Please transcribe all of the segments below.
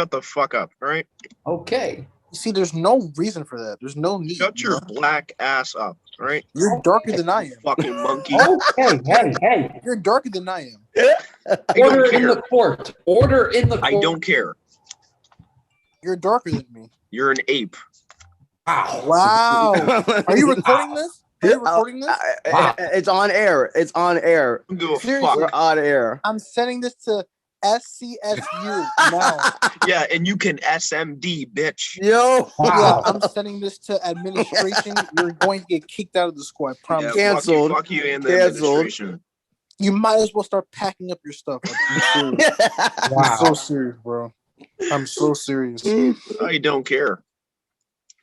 Shut the fuck up, all right? Okay. You see, there's no reason for that. There's no need. Shut your black ass up, all right? You're darker than I am. Fucking monkey. Okay. Hey. You're darker than I am. I don't Order in care. the court. Order in the court. I don't care. You're darker than me. You're an ape. Wow. Wow. Are you recording this? Are you recording this? Wow. It's on air. It's on air. I don't give a Seriously? We're fuck. on air. I'm sending this to SCSU now. Yeah, and you can SMD, bitch. Yo. Yeah, Wow. I'm sending this to administration. You're going to get kicked out of the school. I promise. Yeah, Canceled. Fuck you and the Canceled. administration. You might as well start packing up your stuff. I'm serious. I'm Wow. so serious, bro. I'm so serious. I don't care.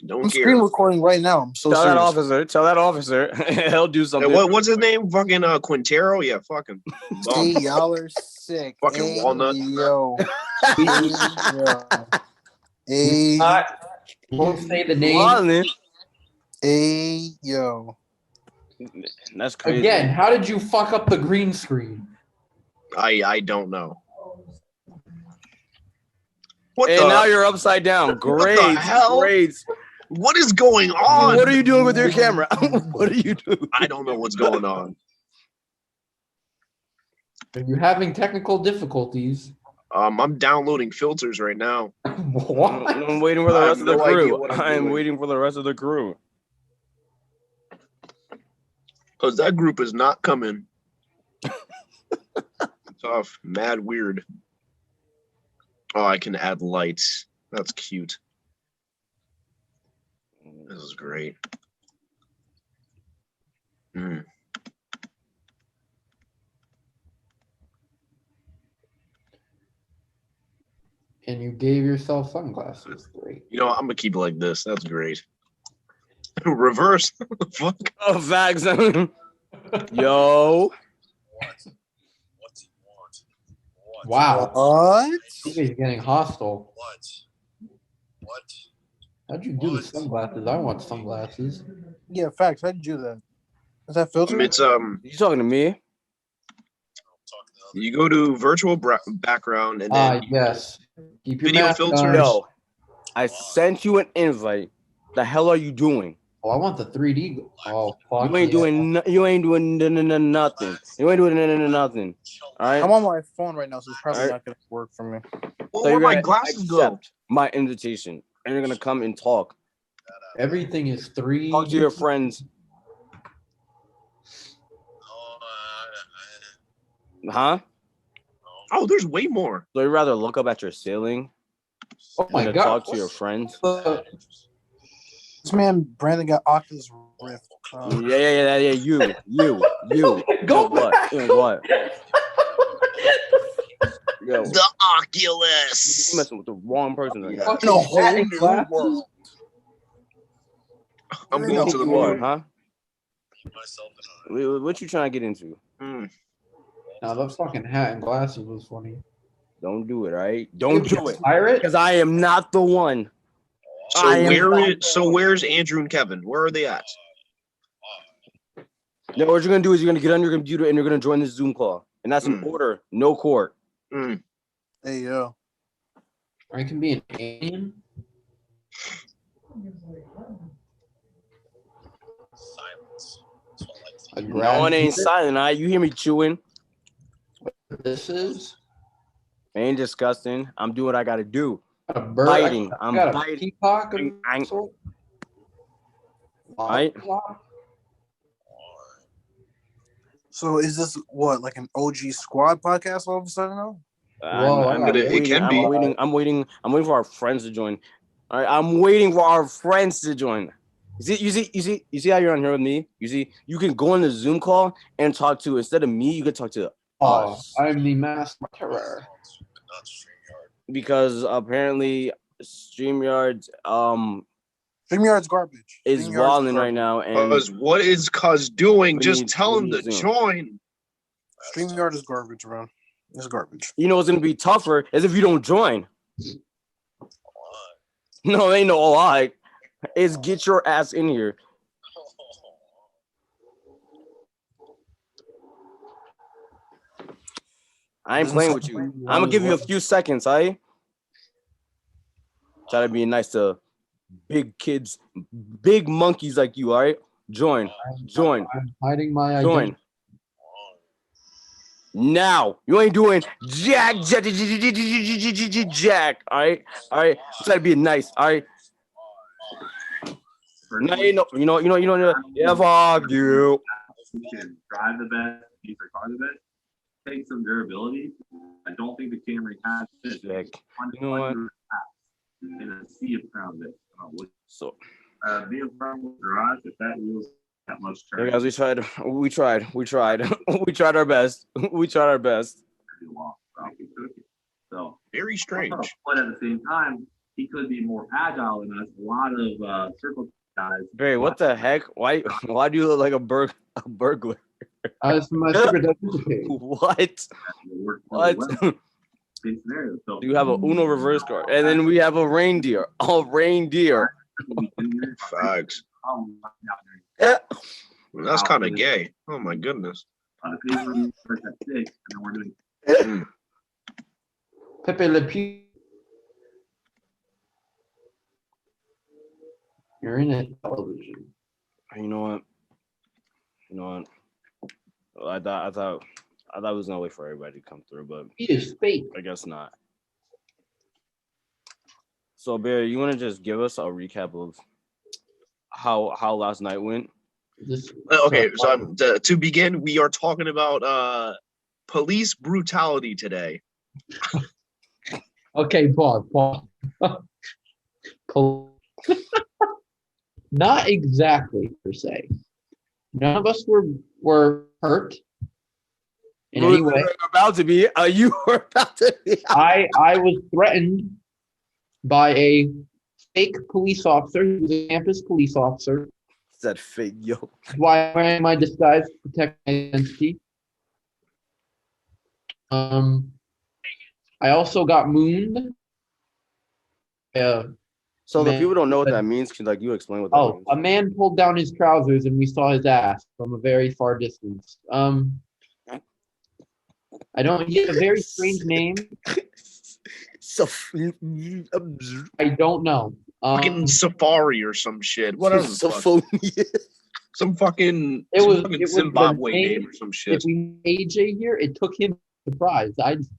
Don't I'm care. screen recording right now. I'm so Tell that serious. officer. Tell that officer. He'll do Hey, something. what's his name? Fucking Quintero? Yeah, fucking. Hey, y'all are sick. Fucking Hey, walnut. Yo. Hey, yo. Hey, Won't say the name. Walnut. hey, yo. That's crazy. Again, how did you fuck up the green screen? I don't know. What And the? now you're upside down. Great. hell? Great. What is going on? What are you doing with your camera? What are you doing? I don't know what's going on. You're having technical difficulties. I'm downloading filters right now. What? I'm waiting for the I rest have of the no idea crew. what I'm I'm doing. waiting for the rest of the crew. Because that group is not coming. Tough. Mad weird. Oh, I can add lights. That's cute. This is great. Mm. And you gave yourself sunglasses. Great. You know, I'm gonna keep it like this. That's great. Reverse. What the fuck? Oh, facts. Yo. What's he want? What? Wow. What? He's getting hostile. What? How'd you do the sunglasses? I want sunglasses. Yeah, facts. How'd you do that? Is that filter? It's You talking to me? I'm talking to other you go to virtual background and then Yes. Keep your Video mask filters. on. Yo. I sent you an invite. The hell are you doing? Oh, I want the 3D. Oh, fuck. You ain't yeah. doing. You ain't doing nothing. You ain't doing nothing. All right. I'm on my phone right now, so it's probably Alright. not gonna work for me. well, So where you're my gonna glasses go? accept my invitation, and you're gonna come and talk. Everything is 3D. Talk to your friends, Oh, huh? Oh, there's way more. So you rather look up at your ceiling Oh my than god. talk to your friends? This man Brandon got Oculus Rift. Yeah. You. Go what? back. What? Yo, The Oculus. you're messing with the wrong person right now. Fucking In a whole hat and new glasses? world. I'm You're in going a to the You are, moon. huh? myself in a What you trying to get into? Mm. Now that fucking hat and glasses was funny. Don't do it, all right? Don't do it, Pirate? because I am not the one. I am So where's Andrew and Kevin? Where are they at? No, what you're gonna do is you're gonna get on your computer and you're gonna join this Zoom call, and that's an order, no court. Mm. Hey yo. I can be an alien. silence. That's what I like to A hear. No one ain't graduate? silent. All right, you hear me chewing? This is Ain't disgusting. I'm doing what I gotta do. a bird. Biting. I I'm got a biting. peacock. of I'm- sort. Right. So is this what, like an OG squad podcast all of a sudden now? Whoa, I'm I got it. It can be. I'm waiting for our friends to join. All right, I'm waiting for our friends to join. You see how you're on here with me? You see, you can go on the Zoom call and talk to, instead of me, you could talk to Oh, us. I'm the master terror. But not StreamYard. Because apparently StreamYard's StreamYard's garbage. is StreamYard's wilding right garbage. now, and Cuz what is Cuz doing? What Just do you- tell what him do to you think? join. StreamYard is garbage, bro. It's garbage. you know what's gonna be tougher is if you don't join. No, ain't no lie. It's get your ass in here. I ain't Doesn't playing sound with you. like I'm gonna give you a few seconds, alright? Try to be nice to big kids, big monkeys like you. All right, join. I'm hiding my Join. identity. Now you ain't doing jack. All right. Try to be nice. All right. No, yeah, fuck you. Who can drive the best, use their car the best, take some durability. I don't think the Camry has this. Jack. You know what? In a sea of crown bits. So, Being a front wheel drive, if that wheel's that much yeah, turn, guys, we tried, we tried our best. So Very strange. but at the same time, he could be more agile than us. A lot of circle guys. Barry, what the heck? Why do you look like a burglar? It's my secret identity. What? Work What? really well. Same scenario. So You have a Uno reverse card, and then we have a reindeer. Oh, reindeer. Facts. Yeah. That's kind of gay. Oh my goodness. On the paper, we start at 6, and then we're doing Mm. Pepe Le Pew. You're in a television. You know what? I thought it was gonna wait for everybody to come through, but He is fake. I guess not. So Barry, you want to just give us a recap of how last night went? This, Okay, so to begin, we are talking about police brutality today. okay, pause. Pol- Not exactly per se. None of us were hurt in any way. About to be. You were about to be. I was threatened by a fake police officer. He was a campus police officer. That fake yo. That's why I'm wearing my disguise to protect my identity. I also got mooned. So the Man, people don't know what but- that means. Can you explain what that Oh, means? a man pulled down his trousers and we saw his ass from a very far distance. I don't. He had a very strange name. So I don't know. Fucking Safari or some shit. Whatever. the fuck. Sophonia. Some fucking, It some was- fucking it was Zimbabwe the name- name or some shit. If we had AJ here, it took him by surprise.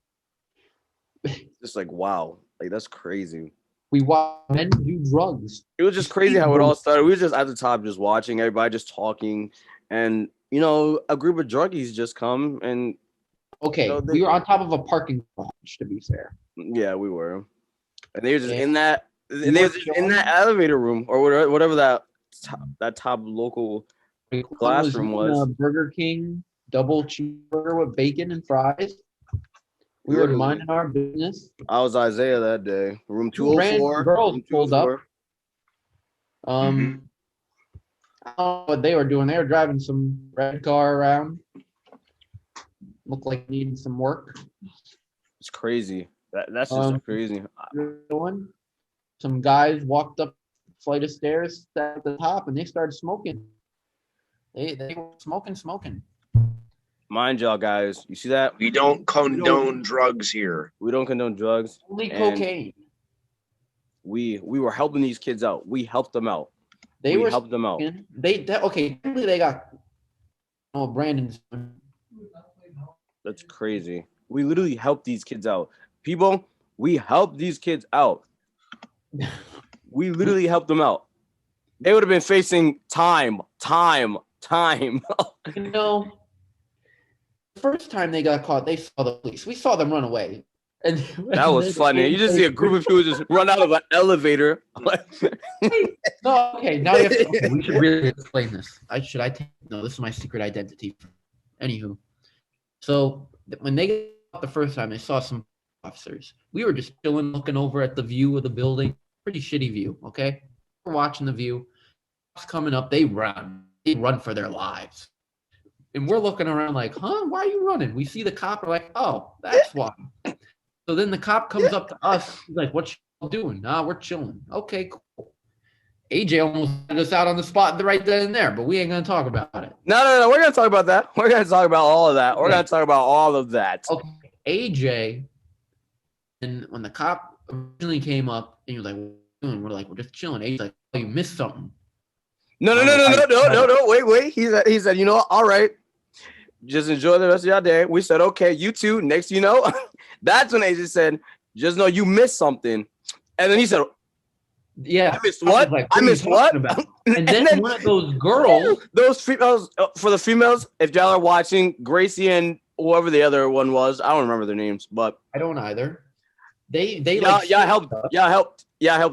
Just like wow, like that's crazy. We watched men do drugs. It was just crazy how it all started. We were just at the top, just watching everybody, just talking, and a group of druggies just come and Okay, No, they- we were on top of a parking garage. To be fair, yeah, we were, and they were just Yeah. in that. You They were were just in that elevator room or whatever that top local. Classroom eating was. a Burger King double cheeseburger with bacon and fries. We were Literally. minding our business. I was Isaiah that day. Room Two random 204. girls room pulled up. 204. I don't know what they were doing. They were driving some red car around. Looked like needing some work. It's crazy. That's just crazy. Doing. Some guys walked up a flight of stairs, sat at the top, and they started smoking. They were smoking. Mind y'all, guys. You see that? We don't condone drugs here. We don't condone drugs. Only And- cocaine. We were helping these kids out. We helped them out. They we were helped them out. smoking. Okay. Technically, they got. Oh, Brandon's. That's crazy. We literally helped these kids out. People, we helped these kids out. We literally helped them out. They would have been facing time. You know, the first time they got caught, they saw the police. We saw them run away. And That was funny. You just see a group of people just run out of an elevator. No, okay. Now we should really explain this. No, this is my secret identity. Anywho, so when they got out the first time, they saw some officers. We were just chilling, looking over at the view of the building. Pretty shitty view. Okay, we're watching the view. Cops coming up, they run. They run for their lives. And we're looking around like, huh? Why are you running? We see the cop. We're like, oh, that's why. So then the cop comes up to us. He's like, what you doing? Nah, we're chilling. Okay, cool. AJ almost had us out on the spot right then and there, but we ain't going to talk about it. No. We're going to talk about that. We're going to talk about all of that. We're going to talk about all of that. Okay, AJ, and when the cop originally came up, he was like, "What are you doing?" We're like, "We're just chilling." He's like, "Oh, you missed something." No. Wait. He said, you know what? All right. Just enjoy the rest of your day. We said, okay, you too. Next, you know, that's when AJ said, just know you missed something. And then he said, Yeah, I missed what? was like, I are you missed what? talking about?" And then one of those girls, those females, for the females, if y'all are watching, Gracie and whoever the other one was, I don't remember their names, but I don't either. They like y'all helped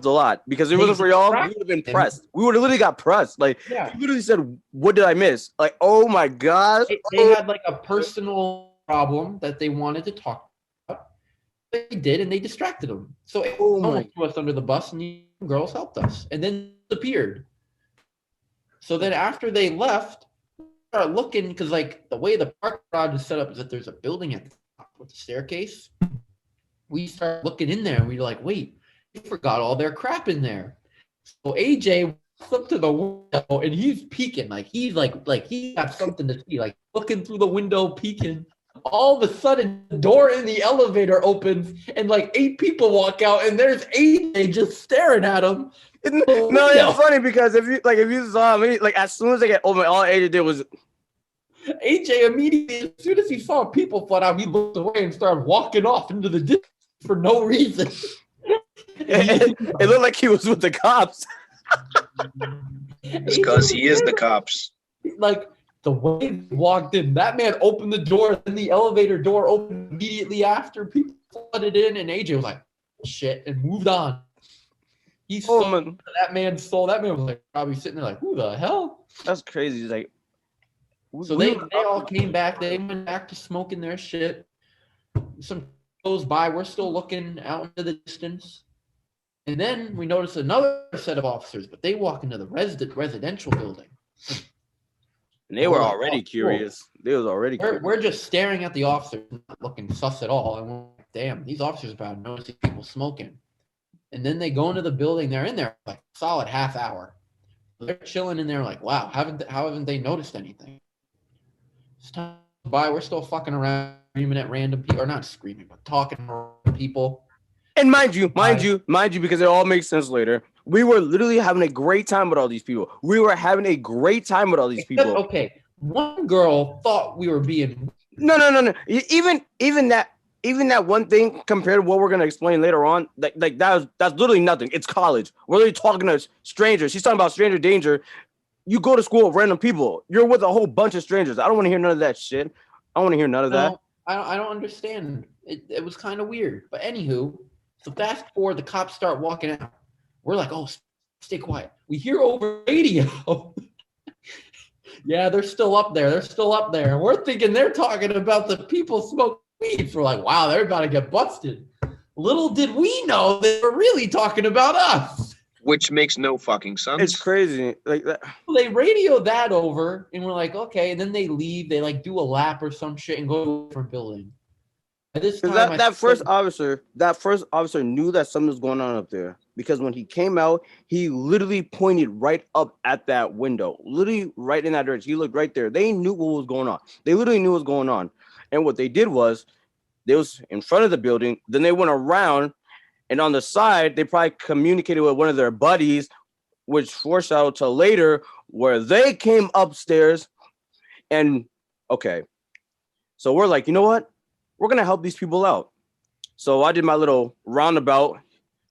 a lot because if it They wasn't for y'all, we distracted would have been them. pressed. We would have literally got pressed. Like Yeah. he literally said, "What did I miss?" Like, oh my gosh. They had like a personal problem that they wanted to talk about. They did, and they distracted them. So it Oh my- almost threw us under the bus, and the girls helped us, and then disappeared. So then after they left, we started looking because like the way the park garage is set up is that there's a building at the top with the staircase. We started looking in there, and we were like, "Wait, they forgot all their crap in there." So AJ walks up to the window, and he's peeking, like he's like he got something to see, like looking through the window, peeking. All of a sudden, the door in the elevator opens, and like 8 people walk out, and there's AJ just staring at him. No, it's funny because if you saw me, like as soon as I get open, all AJ did was AJ immediately, as soon as he saw people flood out, he looked away and started walking off into the distance for no reason. it looked like he was with the cops. It's because he is the cops. Like the way he walked in, that man opened the door, then the elevator door opened immediately after. People flooded in, and AJ was like, "Shit," and moved on. He Oh saw man, that man's soul. That man was like probably sitting there like, "Who the hell?" that's crazy. He's like, So they all came back. They went back to smoking their shit. Some goes by. We're still looking out into the distance. And then we notice another set of officers, but they walk into the residential building. and they were Oh, already cool. curious. They was already curious. We're just staring at the officers, not looking sus at all. And we're like, damn, these officers are about to notice people smoking. And then they go into the building. They're in there like a solid half hour. They're chilling in there like, wow, how haven't they noticed anything? It's time by. We're still fucking around, screaming at random people, or not screaming, but talking to random people. And mind you, because it all makes sense later. We were literally having a great time with all these people. Except, okay, one girl thought we were being. No. Even that one thing compared to what we're gonna explain later on, like that's literally nothing. It's college. We're literally talking to strangers. She's talking about stranger danger. You go to school with random people. You're with a whole bunch of strangers. I don't want to hear none of that shit. I don't want to hear none of that. No, I don't understand. It was kind of weird. But anywho, so fast forward, the cops start walking out. We're like, oh, stay quiet. We hear over radio. Yeah, they're still up there. And we're thinking they're talking about the people smoking weed. So we're like, wow, they're about to get busted. Little did we know they were really talking about us. Which makes no fucking sense. It's crazy. Like that. They radio that over, and we're like, okay. And then they leave. They like do a lap or some shit and go to a different building. At this time, That first officer knew that something was going on up there because when he came out, he literally pointed right up at that window, literally right in that direction. He looked right there. They knew what was going on. They literally knew what was going on. And what they did was they was in front of the building. Then they went around, and on the side, they probably communicated with one of their buddies, which foreshadowed to later where they came upstairs. And okay, so we're like, you know what? We're going to help these people out. So I did my little roundabout.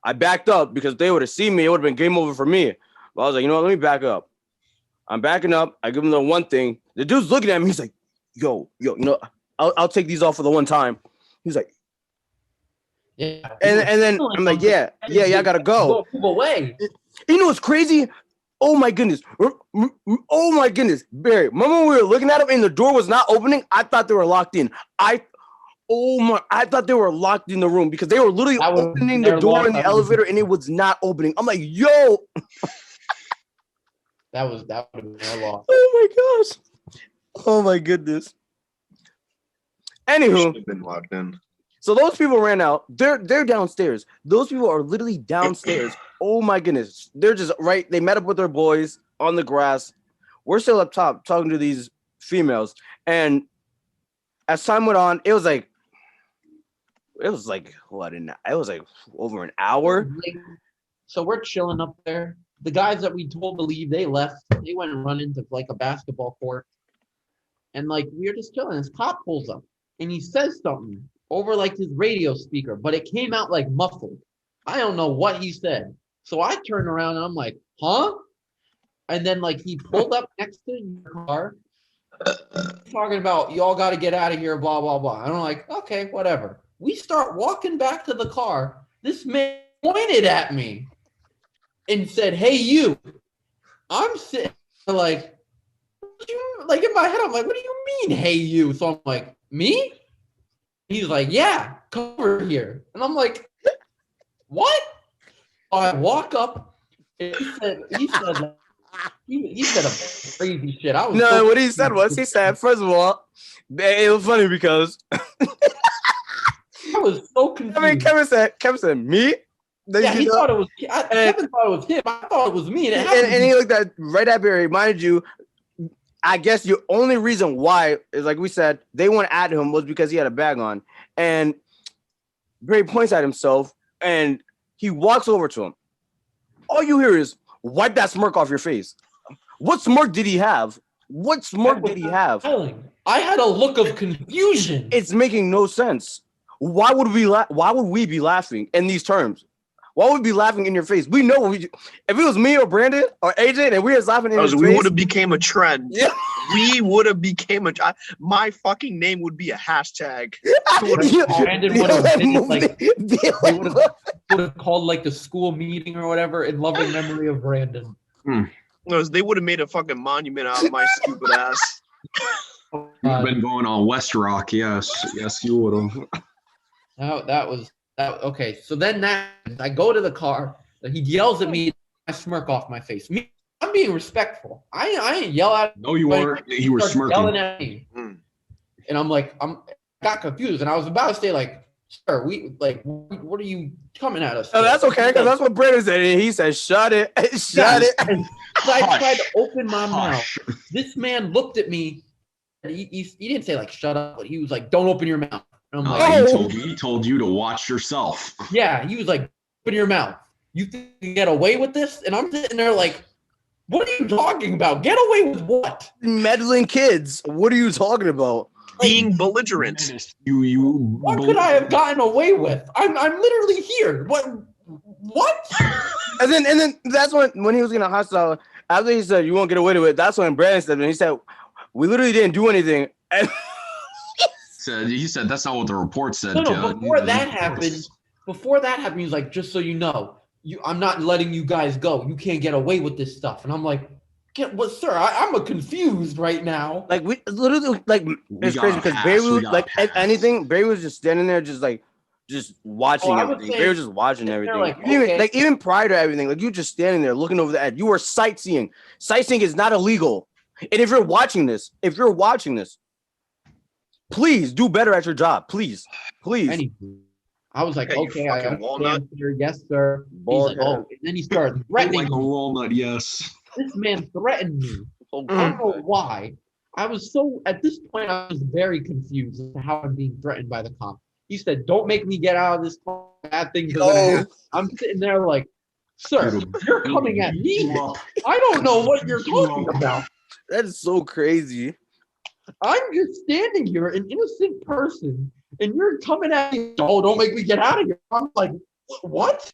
I backed up because they would have seen me. It would have been game over for me. But I was like, you know what? Let me back up. I'm backing up. I give him the one thing. The dude's looking at me. He's like, yo, you know, I'll take these off for the one time. He's like, yeah. and then I'm like, yeah, I got to go. Move away. You know what's crazy? Oh my goodness. Barry, remember when we were looking at them and the door was not opening? I thought they were locked in. I thought they were locked in the room because they were literally opening the door in the elevator and it was not opening. I'm like, yo. That would have been our loss. Oh my gosh. Oh my goodness. Anywho, Should have been locked in. so those people ran out. They're downstairs. Those people are literally downstairs. Oh my goodness. They're just right. They met up with their boys on the grass. We're still up top talking to these females. And as time went on, it was like what? It was like over an hour. So we're chilling up there. The guys that we told to leave, they left. They went and run into like a basketball court. And like we were just chilling. This cop pulls up and he says something over like his radio speaker, but it came out like muffled. I don't know what he said. So I turned around and I'm like, huh? And then like he pulled up next to your car, talking about y'all got to get out of here, blah, blah, blah. And I'm like, okay, whatever. We start walking back to the car. This man pointed at me and said, hey, you. I'm sitting like, like in my head, I'm like, what do you mean, hey, you? So I'm like, me? He's like, yeah, come over here. And I'm like, what? I walk up and he said a crazy shit. I was No, what he said was, he said, first of all, it was funny because I was so confused. I mean, Kevin said, me? Then Yeah, you he know- thought it was Kevin thought it was him. I thought it was me. And, it happened and he looked at right at Barry. Mind you, I guess the only reason why is like we said they went at him was because he had a bag on, and Barry points at himself and he walks over to him. All you hear is wipe that smirk off your face. What smirk did he have? What smirk did he have? I had a look of confusion. It's making no sense. Why would we be laughing in these terms? Why would we be laughing in your face? We know if it was me or Brandon or AJ and we was laughing in his we face. would have became a trend. Yeah. We would have became my fucking name would be a hashtag. Brandon would have been like they would have called like the school meeting or whatever in loving memory of Brandon. They would have made a fucking monument out of my stupid ass. You've been going on West Rock, yes, you would have. That was okay. So then I go to the car. He yells at me. I smirk off my face. I'm being respectful. I ain't yell at him. No, you weren't. You were Starts smirking. yelling at me. And I'm like, got confused. And I was about to say like, sir, what are you coming at us? Oh, that's okay, because that's what Brandon said. He said, shut it. Shut it. And so I tried to open my Hush. mouth. This man looked at me. And he didn't say like, shut up, but he was like, don't open your mouth. And I'm like, He told you to watch yourself. yeah, he was like, open your mouth. You think you can get away with this? And I'm sitting there like, what are you talking about? Get away with what? Meddling kids. What are you talking about? Being belligerent. What could I have gotten away with? I'm literally here. What? And then that's when he was gonna hostile. After he said you won't get away with it, that's when Brandon said, and he said, we literally didn't do anything. And He said that's not what the report said. No, before that happened, he was like, just so you know, I'm not letting you guys go. You can't get away with this stuff. And I'm like, sir, I'm confused right now. like we literally like it's crazy because Barry was like anything. Barry was just standing there, just watching I would everything. say Barry was just watching they're everything. like, okay. Even prior to everything, like you just standing there looking over the edge. You were sightseeing. Sightseeing is not illegal. And if you're watching this, please do better at your job. Please. Anywho, I was like, Yeah, you okay, I fucking walnut. understand, sir. Yes, sir. He's Bald like, oh, and then he started threatening Like a me. walnut, yes. This man threatened me. I don't know why. At this point, I was very confused as to how I'm being threatened by the cop. He said, don't make me get out of this car. Bad things are gonna happen. I'm sitting there like, sir, you're coming at me. I don't know what you're talking about. That is so crazy. I'm just standing here, an innocent person, and you're coming at me. Oh, don't make me get out of here. I'm like, what?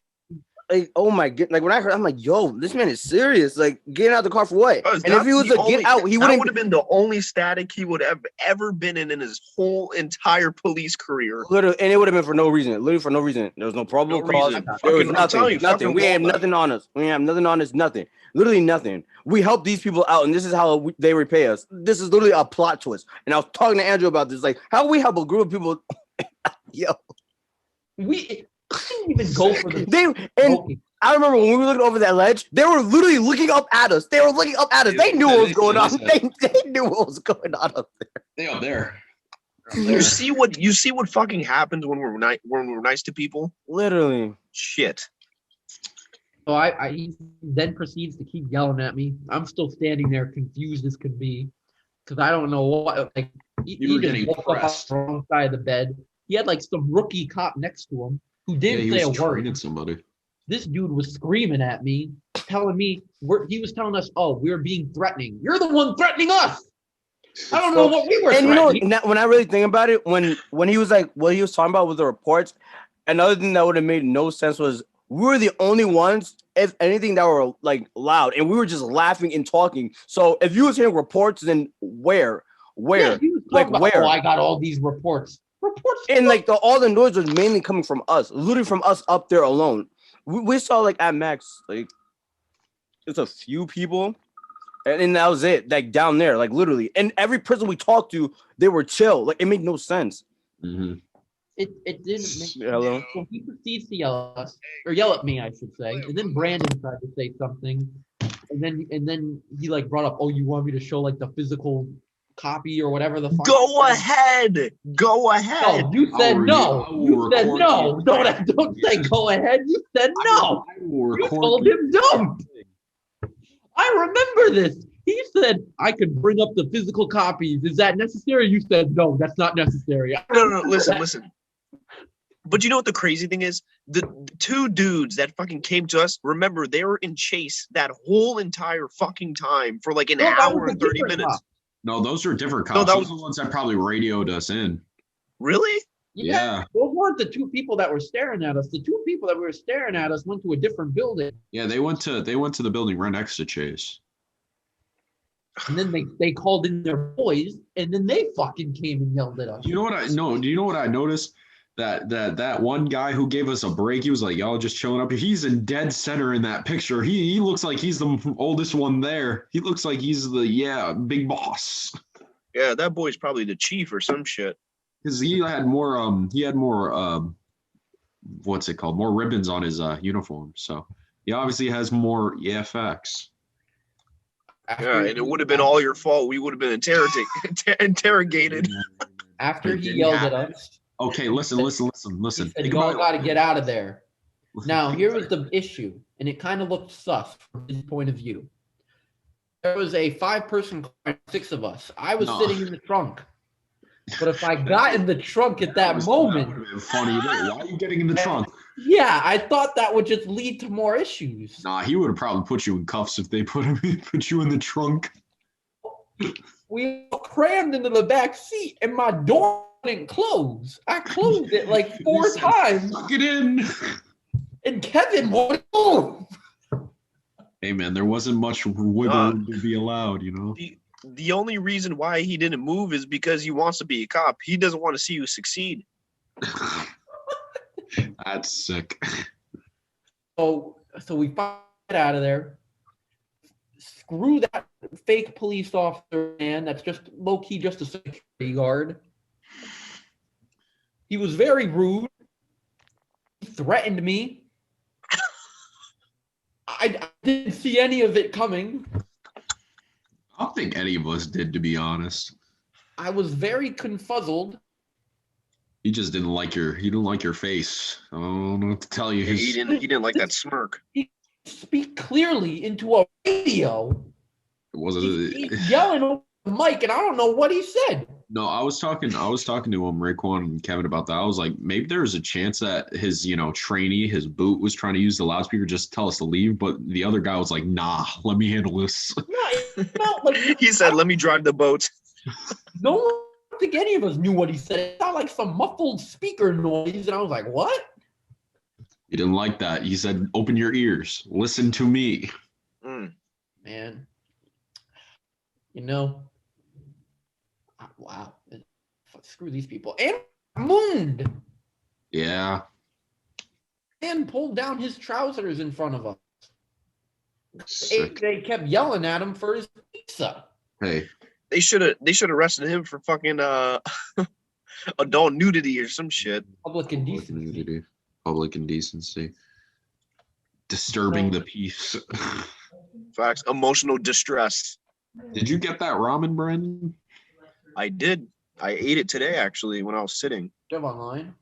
Like, oh my god! Like when I heard, I'm like, yo, this man is serious. Like getting out the car for what? Because And if he was to get out, he that wouldn't. would have been the only static he would have ever been in his whole entire police career. Literally, and it would have been for no reason. Literally for no reason. There was no probable No cause. reason. There was Fucking- I'm telling nothing. you, Nothing. fucking We have walnut. nothing on us. We have nothing on us. Nothing. Literally nothing. We help these people out, and this is how they repay us. This is literally a plot twist. And I was talking to Andrew about this. Like, how we help a group of people? Yo, We didn't even go for the they and. I remember when we were looking over that ledge, they were literally looking up at us. They were looking up at us. They knew what was going on. They knew what was going on up there. They up there. You see what fucking happens when we're nice to people? Literally. Shit. So he then proceeds to keep yelling at me. I'm still standing there confused as could be because I don't know what. Like You were just getting woke up on pressed. the wrong side of the bed. He had like some rookie cop next to him who didn't he say a was word. training somebody. this dude was screaming at me, telling me he was telling us, "Oh, we're being threatening. You're the one threatening us." I don't know what we were And threatening. when I really think about it, when he was like, what he was talking about with the reports, another thing that would have made no sense was we were the only ones, if anything, that were like loud, and we were just laughing and talking. So if you was hearing reports, then where? Yeah, he was Like talking about, where? "Oh, I got all these reports." Reports. And like all the noise was mainly coming from us, literally from us up there alone. We saw like at max like just a few people, and then that was it. Like down there, like literally, and every person we talked to, they were chill. Like it made no sense. Mm-hmm. It didn't make Hello. So he proceeds to yell at us, or yell at me, I should say. And then Brandon tried to say something, and then he like brought up, "Oh, you want me to show like the physical copy or whatever the fuck?" Go ahead. Go ahead. No, you said will no. I will You said record no. you. Don't say go ahead. You said no. I will You record told him don't. I remember this. He said I could bring up the physical copies. Is that necessary? You said no. That's not necessary. No. Listen. But you know what the crazy thing is? The two dudes that fucking came to us, remember, they were in chase that whole entire fucking time for like an No, that hour was a and 30 different minutes. cop. No, those are different No, cops. that Those are the ones that probably radioed us in. Really? Yeah. Those weren't the two people that were staring at us. The two people that were staring at us went to a different building, Yeah, they went to the building right next to Chase. and then they called in their boys, and then they fucking came and yelled at us. You know what I know? Do you know what I noticed? That one guy who gave us a break, he was like, "Y'all just chilling up here." He's in dead center in that picture. He looks like he's the oldest one there. He looks like he's the big boss. Yeah, that boy's probably the chief or some shit. Because he had more what's it called? More ribbons on his uniform. So he obviously has more EFX. Yeah, and it would have been all your fault. We would have been interrogated. After It he didn't yelled happen. at us, Okay, listen. he Think said, "Y'all about got to get out of there." it. Now, here was the issue, and it kind of looked sus from his point of view. There was a 5-person car, 6 of us. I was No. sitting in the trunk. But if I got in the trunk at that That moment, would have been funny. Why are you getting in the trunk? yeah, I thought that would just lead to more issues. Nah, he would have probably put you in cuffs if they put you in the trunk. We all crammed into the back seat, and my door didn't close. I closed it like 4 He said, times, "Suck it in." and Kevin wouldn't move. Hey man, there wasn't much wiggle room to be allowed, you know. The only reason why he didn't move is because he wants to be a cop. He doesn't want to see you succeed. That's sick. So we fight out of there. Screw that fake police officer, man. That's just low key, just a security guard. He was very rude. He threatened me. I didn't see any of it coming. I don't think any of us did, to be honest. I was very confuzzled. He just didn't like your face. I don't know what to tell you. He didn't like that smirk. Speak clearly into a radio. It wasn't. He's yelling over the mic, and I don't know what he said. No, I was talking to Raekwon and Kevin about that. I was like, maybe there's a chance that his, trainee, his boot, was trying to use the loudspeaker just to tell us to leave, but the other guy was like, "Nah, let me handle this." No, it felt like He said, "Let me drive the boat." no one, I don't think any of us knew what he said. It sounded like some muffled speaker noise, and I was like, "What?" He didn't like that. He said, "Open your ears, listen to me." Mm. Man, wow, screw these people. And mooned Yeah. and pulled down his trousers in front of us. Sick. They kept yelling at him for his pizza. Hey, They should have arrested him for fucking adult nudity or some shit. Public indecency. Public indecency. Disturbing the peace. Facts. Emotional distress. Did you get that ramen, Brandon? I did. I ate it today actually when I was sitting. They're online.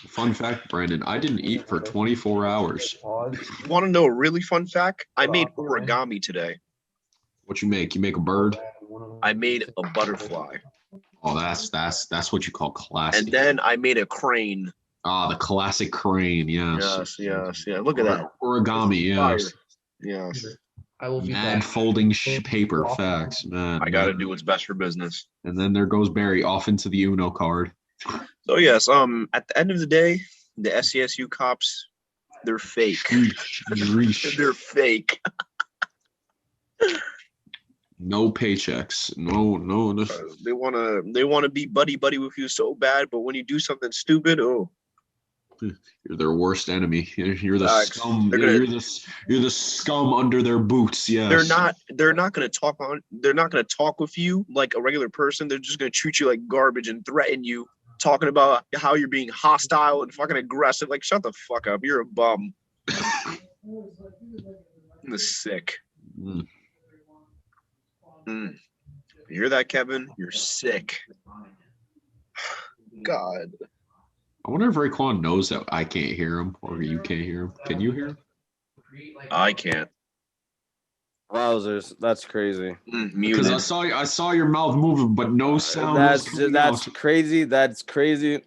Fun fact, Brandon, I didn't eat for 24 hours. Pause. You want to know a really fun fact? I made origami today. What you make? You make a bird? I made a butterfly. Oh, that's what you call classy. And then I made a crane. Ah, the classic crane. Yes. Yes. Look at that. Origami. Yes. Yes. I will be Mad back. folding paper. Facts. Man. I got to do what's best for business. And then there goes Barry off into the Uno card. So yes, at the end of the day, the SCSU cops, they're fake. Sheesh. They're fake. No paychecks. No. They wanna be buddy with you so bad, but when you do something stupid, oh, You're their worst enemy. You're the Facts. scum. They're gonna- You're the scum under their boots. Yes. they're not gonna talk with you like a regular person. They're just gonna treat you like garbage and threaten you, talking about how you're being hostile and fucking aggressive. Like, shut the fuck up. You're a bum. This sick. Mm. You hear that, Kevin? You're sick. God. I wonder if Raekwon knows that I can't hear him or you can't hear him. Can you hear him? I can't. Wowzers, that's crazy. Because Muted. I saw your mouth moving, but no sound. was coming That's out. crazy. That's crazy.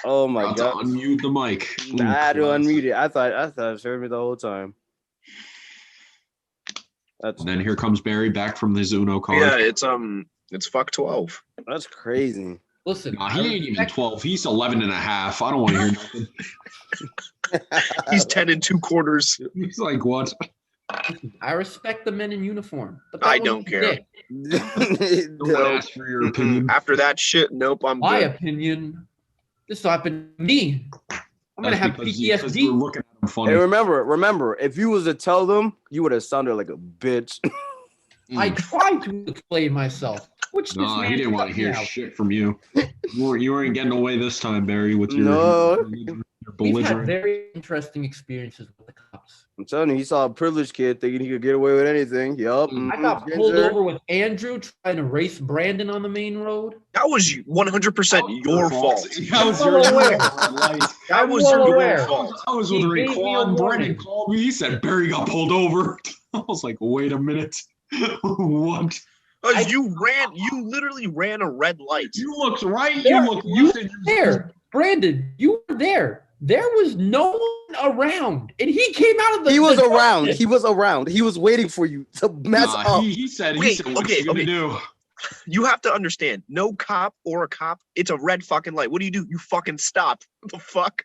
Oh my About to god. unmute the mic. Ooh, I had to classic. unmute it. I thought it was heard me the whole time. And then here comes Barry back from his Uno card. Yeah, it's fuck 12. That's crazy. Listen, Nah, he ain't even 12. He's 11 and a half. I don't want to hear nothing. He's 10 and 2 quarters. He's like, what? I respect the men in uniform. But that I was don't a care. dick. Don't ask for your opinion. After that shit, nope, I'm My good. opinion. This happened to me. I'm gonna have because PTSD. we're looking at him funny. Hey, remember, if you was to tell them, you would have sounded like a bitch. I tried to explain myself. Which this Nah, he man didn't want to cut me hear out. shit from you. You weren't getting away this time, Barry, with your, No. your We've had belligerent. very interesting experiences with the cops. I'm telling you, he saw a privileged kid thinking he could get away with anything. Yup. I got pulled over with Andrew trying to race Brandon on the main road. That was 100% your fault. That was I'm your well aware. fault. That was well your aware. fault. I was He with gave me a Raekwon. warning. Brandon called me. He said Barry got pulled over. I was like, wait a minute. What? Because you literally ran a red light. You looked right. There- You looked you left. and There, Brandon, you were there. There was no one around, and he came out of the. He was the around. darkness. He was around. He was waiting for you to mess Nah, up. he said, Wait, what okay, you gonna okay. do? You have to understand, no cop or a cop, it's a red fucking light. What do? You fucking stop. What the fuck?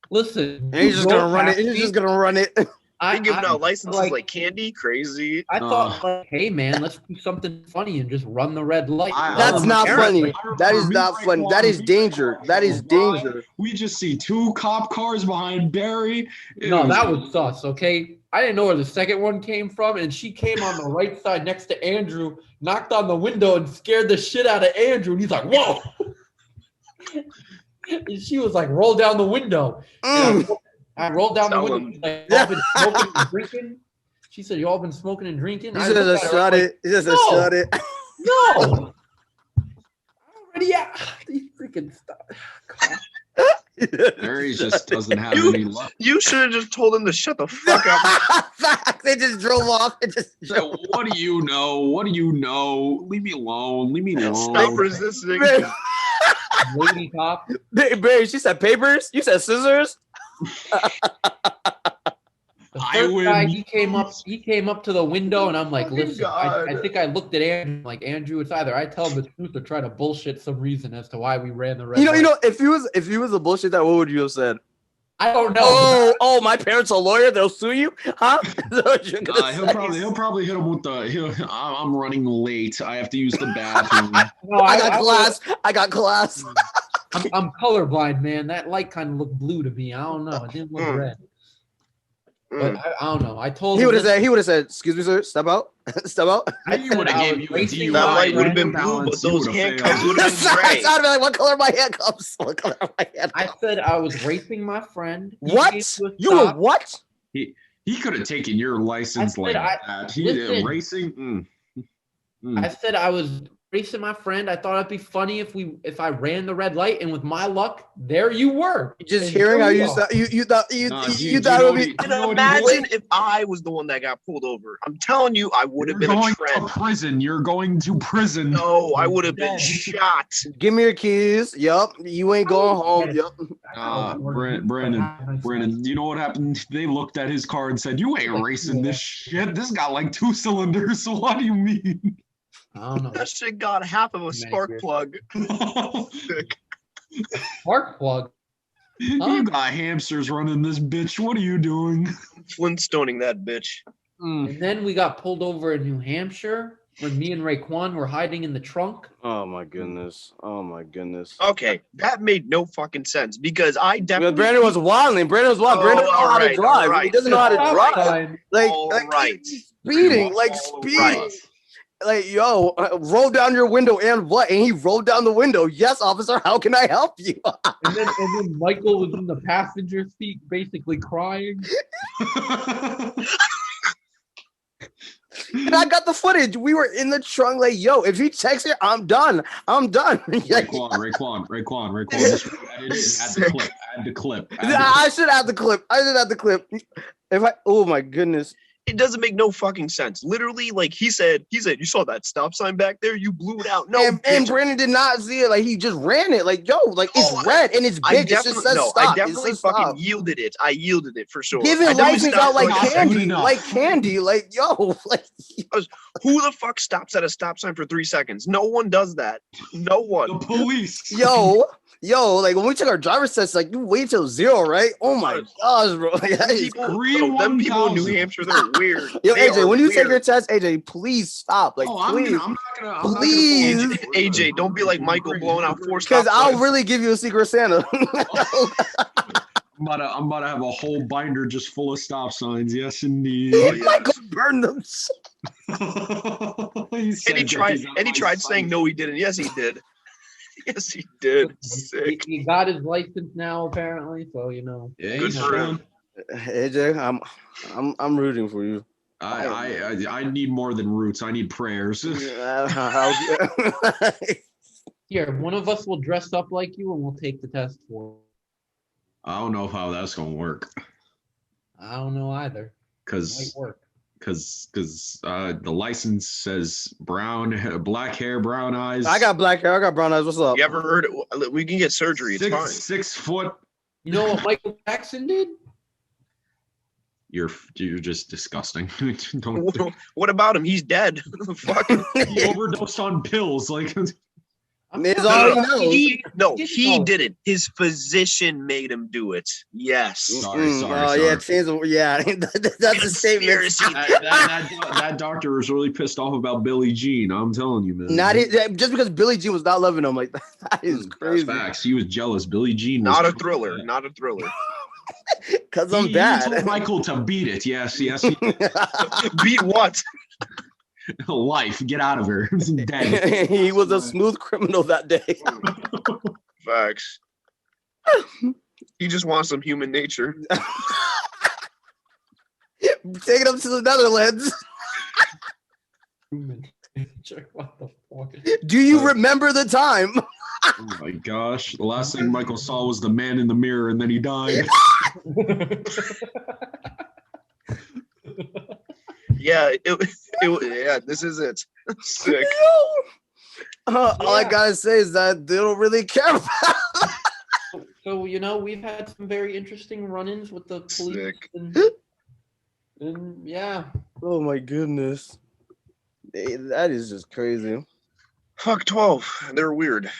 Listen, And he's just you gonna run it. drove He's past just me. gonna run it. I, They giving I- out licenses like- like candy? Crazy. I thought, like, hey man, let's do something funny and just run the red light. That's not apparently. funny. That is not funny. That is danger. That is danger. We just see 2 cop cars behind Barry. No, that was sus. Okay, I didn't know where the second one came from, and she came on the right side next to Andrew, knocked on the window, and scared the shit out of Andrew. And he's like, "Whoa!" And she was like, "Roll down the window." Mm. I rolled down the Tell window. him. She's like, "Y'all been smoking and drinking?" She said, "You all been smoking and drinking?" He I just looked at her, shut I'm it. He just No. shut it. like, No. Already out. You freaking stop. Barry just doesn't have You- any luck. You should have just told him to shut the fuck up. Fact. They just drove off. It just So, what do you know? What do you know? Leave me alone. Leave me alone. Stop resisting. Lady cop. Barry, she said papers. You said scissors. The I first win. guy, he came up to the window, and I'm like, Fucking listen, I God. think I looked at Andrew, like, Andrew, it's either I tell him the truth or try to bullshit some reason as to why we ran the red You light. know. If he was a bullshit, that what would you have said? I don't know. Oh, my parents are a lawyer. They'll sue you, huh? Is that what you're gonna He'll say? probably hit him with the. I'm running late. I have to use the bathroom. No, I got class. I got class. I'm colorblind, man. That light kind of looked blue to me. I don't know. It didn't look Mm. red. But I don't know. I told He him would have this- said. He would have said, "Excuse me, sir. Step out. Step out." I He said would've I gave was you a racing DUI. That my light would have been friend. blue, but balance, you those would've handcuffs failed. would have been gray. I'd be like, "What color are my handcuffs? What color are my I handcuffs?" said I was racing my friend. He What? came to a You were stop. what? He could have taken your license I like said that. He listen. racing. I said I was racing my friend. I thought it'd be funny if I ran the red light, and with my luck, there you were. Just And hearing here how we you are. thought you thought you Nah, you do thought you it know would be. what And you know what imagine if I was the one that got pulled over. I'm telling you, I would have You're been a going trend. to prison. You're going to prison. No, I would have been Dead. shot. Give me your keys. Yup. You ain't going home. Yup. Brandon, you know what happened? They looked at his car and said, "You ain't racing this shit. This got like 2 cylinders. So what do you mean?" I don't know. That shit got half of a spark plug. Sick. Spark plug. You got hamsters running this bitch. What are you doing? Flintstoning that bitch. And then we got pulled over in New Hampshire when me and Raekwon were hiding in the trunk. Oh my goodness. Oh my goodness. Okay, that made no fucking sense because I Because definitely. Brandon was wilding. Brandon was wild. Oh, Brandon doesn't know how to alright, drive. He alright. doesn't know how to drive. Fine. Like, All like right. speeding, like All speeding. right. Like, yo, roll down your window and what? And he rolled down the window. Yes, officer, how can I help you? And then Michael was in the passenger seat, basically crying. And I got the footage. We were in the trunk, like, yo, if he checks it, I'm done. I'm done. Raekwon. Just edit it. Add the clip. I should have the clip. If I, oh my goodness. It doesn't make no fucking sense. Literally, like he said, you saw that stop sign back there, you blew it out. No, And bitch. Brandon did not see it. Like, he just ran it. Like, yo, like, it's Oh, red and it's I big. It just definitely, says no, stop. I definitely It says fucking stop. yielded it. I yielded it for sure. Giving I definitely license stopped out like for a not second. good candy. enough. Like candy. Like, yo, like, Who the fuck stops at a stop sign for 3 seconds? No one does that. No The one. police. yo, like when we took our driver's test, like you wait till 0, right? Oh my gosh, bro. Like, that is People, Three no, them people in New 1000. Hampshire, they're weird. Yo, They AJ, are when you take weird. your test, AJ, please stop. Like, please. I'm not gonna. Please. AJ, don't be like Michael blowing out 4 stop Because I'll signs. really give you a Secret Santa. I'm about to have a whole binder just full of stop signs. Yes, indeed. Oh, yeah. Michael burned them. And he tried saying no, he didn't. Yes, he did. Yes, he did. Sick. He got his license now, apparently. So Yeah, Good he's for chilling. AJ, I'm rooting for you. I need more than roots. I need prayers. Here, one of us will dress up like you, and we'll take the test for. I don't know how that's gonna work. I don't know either. Might Cause work. the license says black hair, brown eyes. I got black hair. I got brown eyes. What's up? You ever heard it? We can get surgery. It's fine. 6 foot. You know what Michael Jackson did? You're just disgusting. Don't What about him? He's dead. Fucking. he overdosed on pills. Like It's all he knows. He did it. His physician made him do it. Yes. Sorry. Yeah, that's a statement. Conspiracy. that doctor was really pissed off about Billie Jean. I'm telling you, man. Just because Billie Jean was not loving him, like that is That's crazy. facts. He was jealous. Billie Jean was Not a thriller. Not a thriller. Because I'm He bad. told Michael to beat it. Yes. Beat what? Life. Get out of her. Dead. He was a smooth criminal that day. Facts. He just wants some human nature. Take it up to the Netherlands. What the fuck? Do you remember the time? Oh my gosh. The last thing Michael saw was the man in the mirror and then he died. Yeah, yeah, this is it. Sick. All I gotta say is that they don't really care about. So we've had some very interesting run-ins with the police, Sick. and yeah. Oh my goodness, that is just crazy. Fuck 12. They're weird.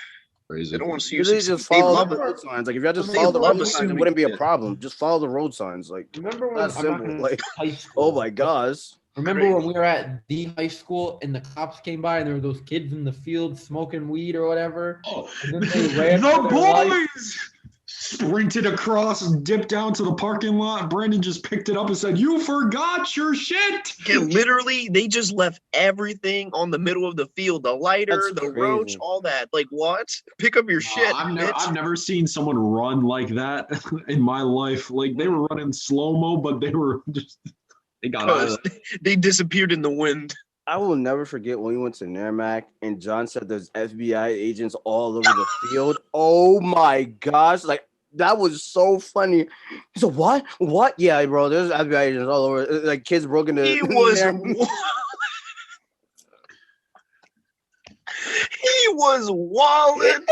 Crazy. They don't want to see You you really succeed. just They follow love the it. road signs. Like if you had just They follow the love road signs, it assuming wouldn't be a shit. problem. Just follow the road signs. Like Remember when that's I'm not simple. gonna Like high school? oh my gosh. Remember when we were at the high school and the cops came by and there were those kids in the field smoking weed or whatever? Oh, And then they ran the for their life. boys sprinted across and dipped down to the parking lot. Brandon just picked it up and said, "You forgot your shit." Okay, literally, they just left everything on the middle of the field. The lighter, That's the roach, crazy. all that. Like, what? Pick up your shit, I've bitch. never seen someone run like that in my life. Like they were running slow mo, but they were just they got out of Because they disappeared in the wind. I will never forget when we went to Merrimack and John said there's FBI agents all over the field. Oh my gosh. Like, that was so funny. He said, what? What? Yeah, bro, there's FBI agents all over. Like, kids broke into. He was. He was wilding.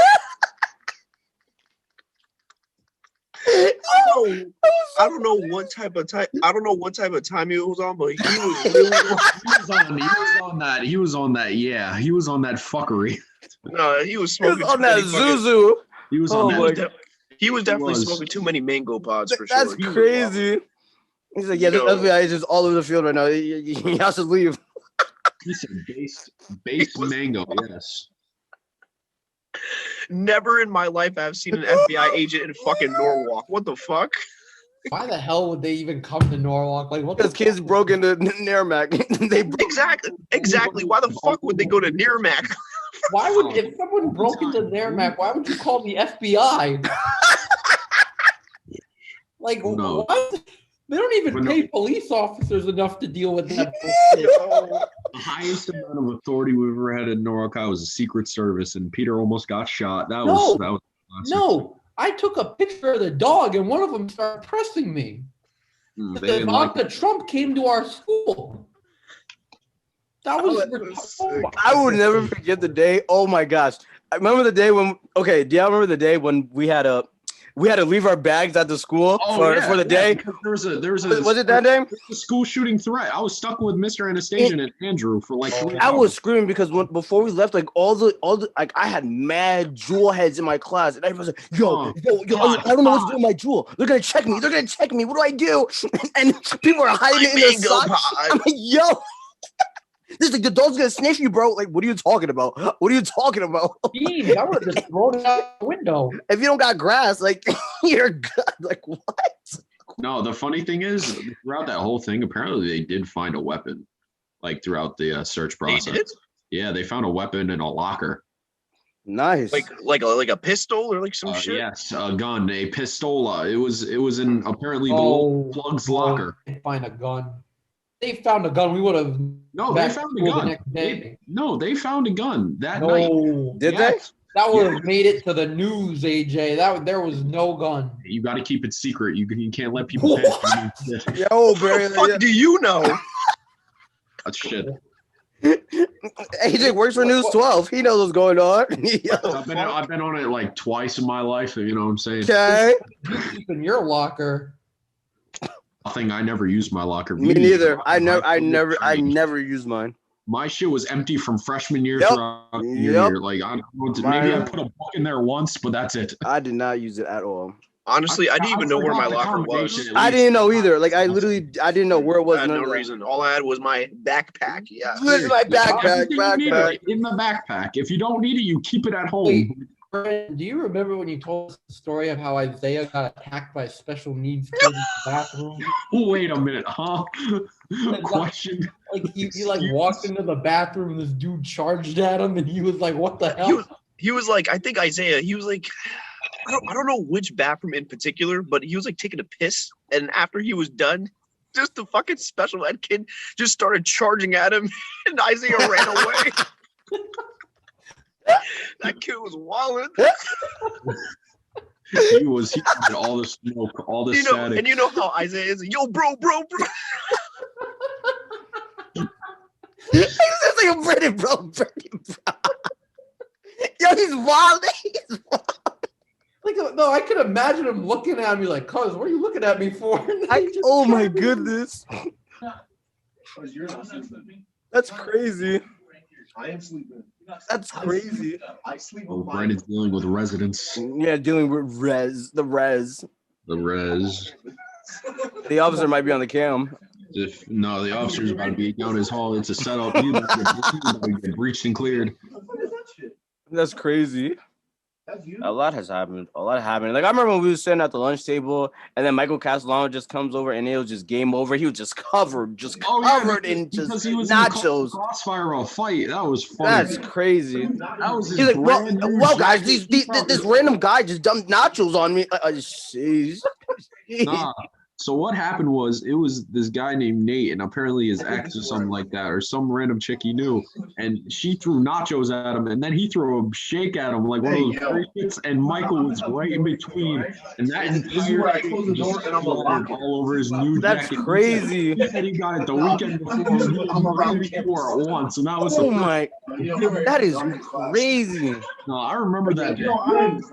I don't know what type of time. I don't know what type of time he was on, but he was really. He was on that. Yeah, he was on that fuckery. No, he was He was smoking. on that Zuzu. He was Oh on my that. He was definitely was. smoking too many mango pods for That's sure. He was crazy. He's like, yeah, there's Yo. FBI agents all over the field right now. You have to leave. He said based mango. Yes. Never in my life have seen an FBI agent in fucking Norwalk. What the fuck? Why the hell would they even come to Norwalk? Like, what? Because The kids fuck? broke into Merrimack. They broke. Exactly. Why the fuck would they go to Nearmac? Why would if someone broke into their map? Why would you call the FBI? Like, No. what? They don't even But no. pay police officers enough to deal with that bullshit. The highest amount of authority we've ever had in Norwalk was the Secret Service, and Peter almost got shot. That was classic. No, I took a picture of the dog, and one of them started pressing me. They The didn't like Ivanka Trump came to our school. That was. I will never forget the day. Oh my gosh. I remember the day when, okay, do y'all remember the day when we had to leave our bags at the school for the day? because There was a Was it that day? a school shooting threat. I was stuck with Mr. Anastasia and Andrew for like 3 I hours. was screaming because before we left, like all the like I had mad jewel heads in my class, and everybody was like, yo, I don't know what to do with my jewel. They're gonna check me. What do I do? And people are hiding it in their Mango socks. pod. I'm like, yo. This is like the dog's gonna sniff you, bro. Like, what are you talking about? What are you talking about? Beans, I would have just thrown it out the window. If you don't got grass, like you're good. Like what? No, the funny thing is, throughout that whole thing, apparently they did find a weapon, like throughout the search They process. did? Yeah, they found a weapon in a locker. Nice. Like a pistol or like some shit. Yes, a gun, a pistola. It was in apparently the Oh, little plug's locker. They find a gun. They found a gun. We would have. No, they found a the gun. next day. They found a gun that night. No, Did Yes. that would have made it to the news, AJ. There was no gun. You got to keep it secret. You can't let people panic. they? Yo, Barry. What the fuck do you know? That's shit. AJ works for News 12. He knows what's going on. I've been on it like twice in my life. You know what I'm saying? Okay. You keep in your locker. Nothing. I never used my locker. Me neither. I never use mine. My shit was empty from freshman year Yep. throughout the Yep. year. Like maybe I Mine- put a book in there once, but that's it. I did not use it at all. Honestly, I didn't even know where my forgot the locker was. combination. I didn't know either. Like I didn't know where it was. I had none no of that. reason. All I had was my backpack. Yeah. This is my backpack. Everything you need Backpack. in the backpack. If you don't need it, you keep it at home. Wait. Do you remember when you told us the story of how Isaiah got attacked by special needs kids in the bathroom? Wait a minute, huh? Question. Like he like walked into the bathroom and this dude charged at him and he was like, "What the hell?" He was like, I think Isaiah. He was like, I don't know which bathroom in particular, but he was like taking a piss, and after he was done, just the fucking special ed kid just started charging at him, and Isaiah ran away. That kid was wilding. He had all the smoke, all the static. And you know how Isaiah is. Yo, bro. He was just like a Brandon, bro. Yo, he's wild. He's wild. Like, no, I could imagine him looking at me like, "Cuz, what are you looking at me for?" Oh my goodness. That's crazy. I am sleeping. That's crazy. I sleep Oh, with Brandon's dealing with residents. Yeah, dealing with the res. The res. The officer might be on the cam. The officer's about to be down his hall. It's a setup. He's about to get breached and cleared. That's crazy. A lot has happened. Like I remember when we were sitting at the lunch table, and then Michael Castellano just comes over, and it was just game over. He was just covered in just because he was nachos. In the crossfire of a fight. That was funny. That's crazy. That was his He's like, brand new well, guys, jacket. this random guy just dumped nachos on me. Jeez. Nah, So what happened was it was this guy named Nate, and apparently his ex or something like that, or some random chick he knew, and she threw nachos at him, and then he threw a shake at him like one of those crickets, and Michael was right in between, and that entire thing just splattered all over his new That's jacket. crazy. He said he got it the weekend before. He wore it once, and that was Oh my, that is crazy. No, I remember that day.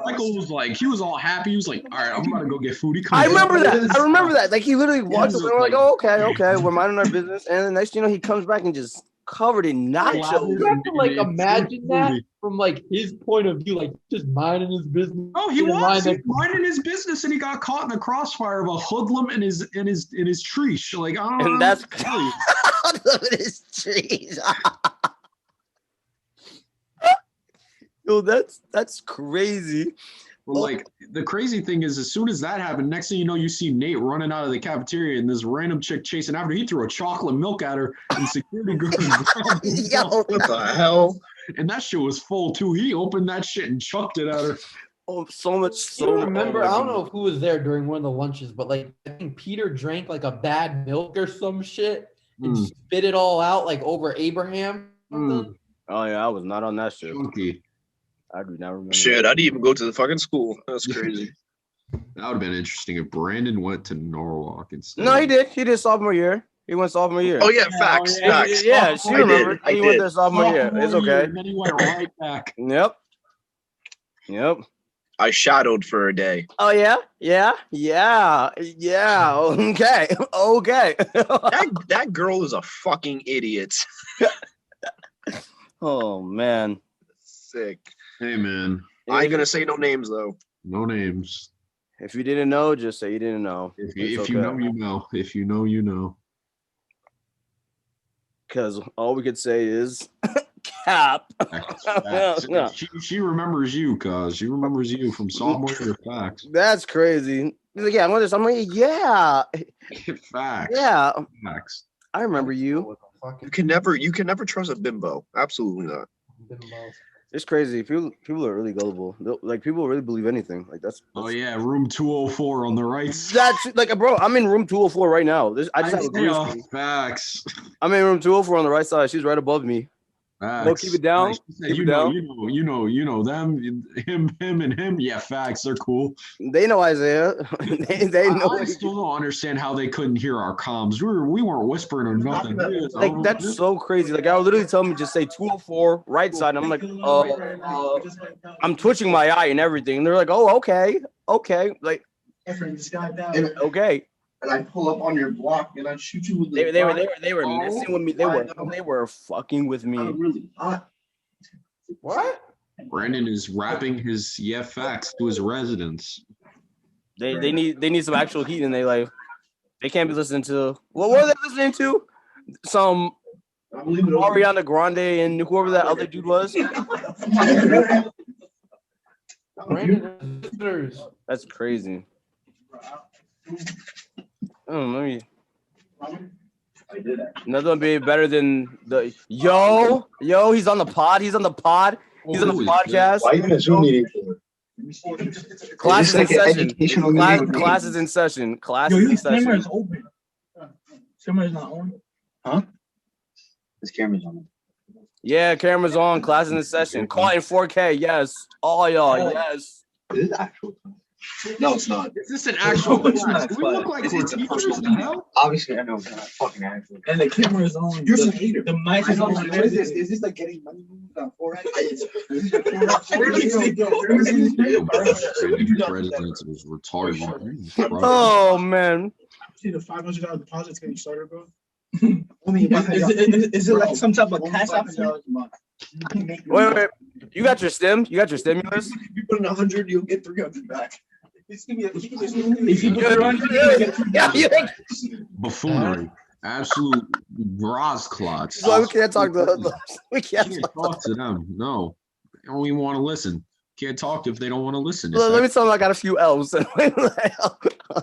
Michael was like, he was all happy. He was like, all right, I'm about to go get food. He I comes remember back. that. I remember that. Like he literally walked Yes. away. We're like, oh, okay, we're minding our business. And the next, thing you know, he comes back and just covered in nachos. You have to like imagine that from like his point of view, like just minding his business. Oh, he in was line that- minding his business, and he got caught in the crossfire of a hoodlum in his tree. Like, I don't know. And that's what to tell you. look at his trees. Yo, that's crazy. But like the crazy thing is, as soon as that happened, next thing you know, you see Nate running out of the cafeteria, and this random chick chasing after. He threw a chocolate milk at her, and security guard grabbed him. Yo, What the hell? And that shit was full too. He opened that shit and chucked it at her. oh, so much. You So remember? I don't know who was there during one of the lunches, but like I think Peter drank like a bad milk or some shit and Mm. spit it all out like over Abraham. Mm. Oh yeah, I was not on that shit. Chunky. I do not remember. Shit, I didn't even go to the fucking school. That's crazy. That would have been interesting if Brandon went to Norwalk instead. No, he did. He did sophomore year. He went sophomore year. Oh yeah, facts, yeah, facts. Yeah, she I remembered. did, I He went did. there sophomore year. It's Sophomore year, okay. And then he went right back. Yep. Yep. I shadowed for a day. Oh yeah. Yeah. Yeah. Yeah. Okay. Okay. That girl is a fucking idiot. Oh man. Sick. Hey man, I ain't gonna say no names though. no names. If you didn't know, just say you didn't know. If It's you okay. know, you know. If you know, you know. Because all we could say is cap. Facts, facts. No. She remembers you, cause she remembers you from sophomore year. Facts. That's crazy. He's like, yeah, I'm like, yeah, Facts. yeah. Facts. I remember you. You can never trust a bimbo. Absolutely not. It's crazy. People are really gullible. Like people really believe anything. Like that's Oh yeah, room 204 on the right side. that's like, bro. I'm in room 204 right now. I just have a green Yeah, screen. facts. I'm in room 204 on the right side. She's right above me. Facts. No, keep it down. Facts. She said, Keep you it know, down. you know them, him, and him. Yeah, facts. They're cool. They know Isaiah. they know. I still don't understand how they couldn't hear our comms. We weren't whispering or nothing. Like that's so crazy. Like I would literally tell me just say 204 right side. And I'm like, I'm twitching my eye and everything. And they're like, oh, okay, like okay. And I pull up on your block and I shoot you with the They were Oh messing with me. They were fucking with me. I'm really hot. What? Brandon is rapping his facts to his residents. They need some actual heat, and they can't be listening to what were they listening to? Some I'm leaving it over. Ariana Grande and whoever that other dude was. Brandon visitors. That's crazy. Let me. I did actually. Nothing would be better than the yo. He's on the pod. He's on the pod. He's on the Who is podcast. Why are you in a Zoom meeting for? Classes in Is this like an session. educational meeting? Classes in session. Yo, Classes in his camera session. is open. Camera is not on. His camera's on. Yeah, cameras on. Classes in session. Call in 4K. Yes. All y'all. Yes. Is it actual? No, it's not. Is this an actual It's not, class? Do we look like we're it's a teachers? personal The hell? Obviously, I know it's not fucking actual. And the camera is on. You're the, some hater. The mic is on. What is this? Is this like getting money on Forex? Residents is retarded. Oh man. See the $500 deposits getting started, bro. Only Is it like some type of cash option? Wait. You got your stim? You got your stimulus? If you put in 100, you'll get 300 back. If you do it on, Yeah, you think Buffoonery. Absolute Rosclots. so we can't talk to we can't Can't talk. talk to them. No. They don't even want to listen. Can't talk if they don't want to listen. Let me tell them I got a few L's.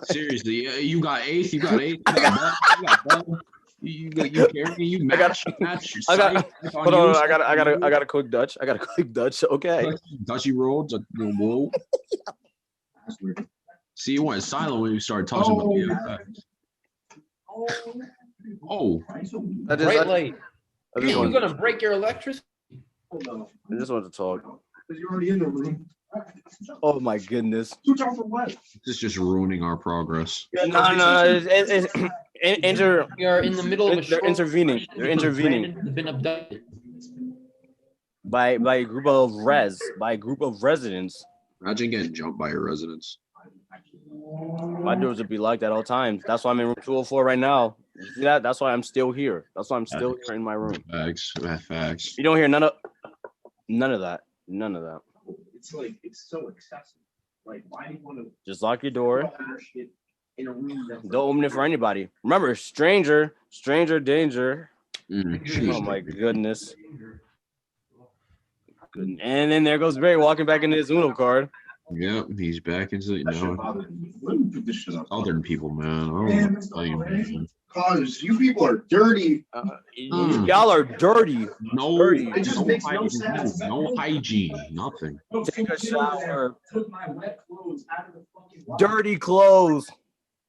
Seriously, you got eighth, you got you carry me, you I got- match. I got- psych Hold on, you. I got a quick Dutch. I got a quick Dutch. Okay. Dutchy roll, whoa. See, you went silent when you started talking about VFX. Oh, I Bright just, light. I just, You're wanted, gonna break your electricity. I just wanted to talk. Because you're already in the room. Oh my goodness. Switch off for what? this is just ruining our progress. No, it's We are in the middle of a They're short intervening. session They're because intervening. Brandon has been abducted. by a group of residents. Imagine getting jumped by your residents. My doors would be locked at all times. That's why I'm in room 204 right now. You see that? That's why I'm still here. That's why I'm still here in my room. Facts. You don't hear none of that. None of that. It's like, it's so excessive. Like, why do you want to Just lock your door. put your shit in a room that's Don't open it for anybody. Remember, stranger danger. Mm, Oh my goodness. Good. And then there goes Barry walking back into his Uno card. Yep, he's back into That shit now. bothers me. Let me put this shit up. Southern people, man. I don't know what to tell you, man. Cause you people are dirty. Y'all are dirty. No, Dirty. It just makes no hygiene, sense. no hygiene, nothing. Take a shower. Took my wet clothes out of the fucking wash. Dirty clothes.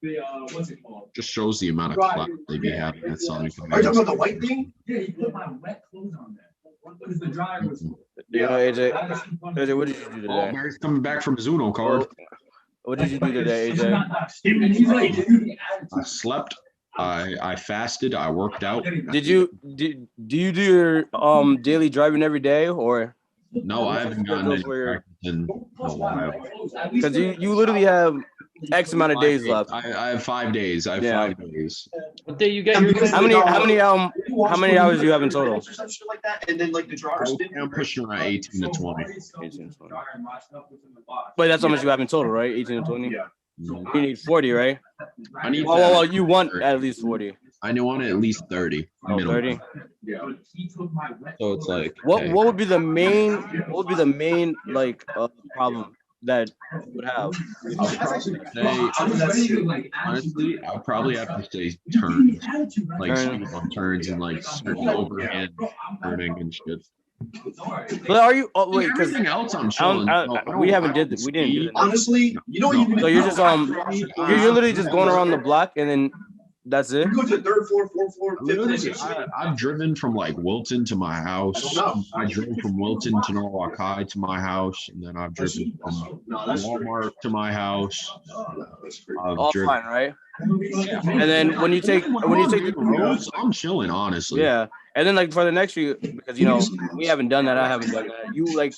The what's it called? Just shows the amount of class they be having at Southern Are you talking Convenience. about the white thing? Yeah, he put my wet clothes on there. Because the dryer was. You know, AJ, what did you do Oh, today? Mary's coming back from his Uno card. What did you do today, AJ? And he's like, I slept. I fasted. I worked out. Do you do your daily driving every day, or No, I haven't gotten any practice in a while. because you literally have X amount of days left? I have 5 days. I have Yeah. 5 days. What day you get your Because How many hours do you have in total? Or some shit like that, and then like the drawer spin. I'm pushing around 18 to 20. 18 to 20. Wait, that's how much you have in total, right? 18 to 20. Yeah. Mhm. You need 40, right? I need. Oh, you want at least 40. I want at least 30. Oh, minimum. 30. So it's like. What hey, would be the main like problem that you would have? Honestly, I'll probably have to say turns, like Turn. speed on turns and like certain overhand turning and shit. But are you? Oh, wait, because Everything else I'm chilling. we haven't did this. We didn't do it. Honestly, you don't even. So you're just you're literally just going around the block and then that's it. You go to the third floor, fourth floor, fifth Literally, floor. I've driven from like Wilton to my house. I drove from Wilton to Norwalk High to my house, and then I've driven from No, that's Walmart to my house. I've All driven. fine, right? And then when you take the roads, I'm chilling, honestly. yeah, and then like for the next few, because you know we haven't done that, I haven't done that. You like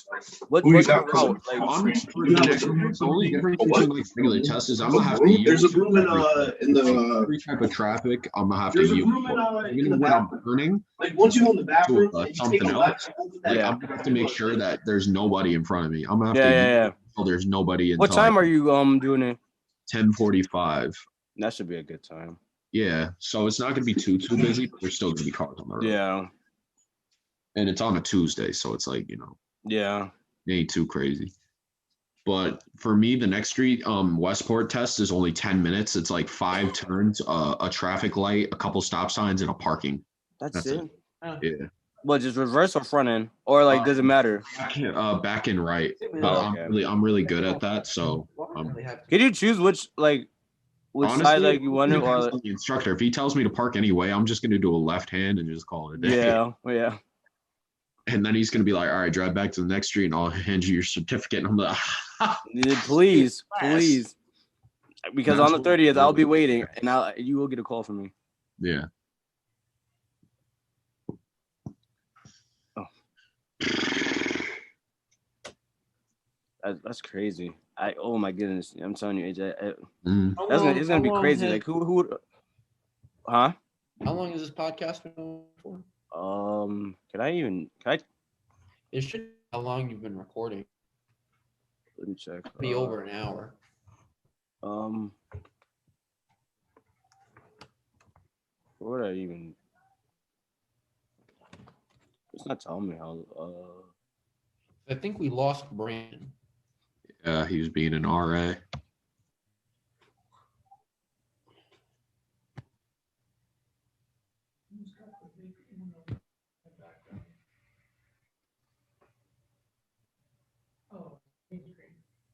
what's your route? Like Honestly, the only difference between like regular tests is I'm gonna have to use There's a room in the every type of traffic. I'm gonna have to there's a use room in even the when I'm bathroom. turning. Like once you go in the bathroom, To, and you take something a left, else. open that Like, Yeah. I'm gonna have to make sure that there's nobody in front of me. I'm gonna have to yeah. until there's nobody in. What time are you doing it? 10:45. That should be a good time. Yeah, so it's not gonna be too busy, but there's still gonna be cars on the road. Yeah, And it's on a Tuesday, so it's like, yeah. it ain't too crazy. But for me, the next street, Westport test is only 10 minutes. It's like 5 turns, a traffic light, a couple stop signs, and a parking. That's That's it. Yeah. What, just reverse or front end, or like does it matter? Back and right. But Okay. I'm really good at that. So Can you choose which side like you want it, depends or on the instructor. If he tells me to park anyway, I'm just gonna do a left hand and just call it a day. yeah. And then he's gonna be like, all right, drive back to the next street and I'll hand you your certificate. And I'm like, Yeah, please, because on the 30th I'll be waiting, and you will get a call from me. yeah. That's crazy. Oh my goodness, I'm telling you, AJ, Mm. it's gonna be crazy. Like who would, huh? How long has this podcast been going for? Can I It should be how long you've been recording. let me check? Be over an hour. What would I even? It's not telling me how. I think we lost Brandon. Yeah, he was being an RA.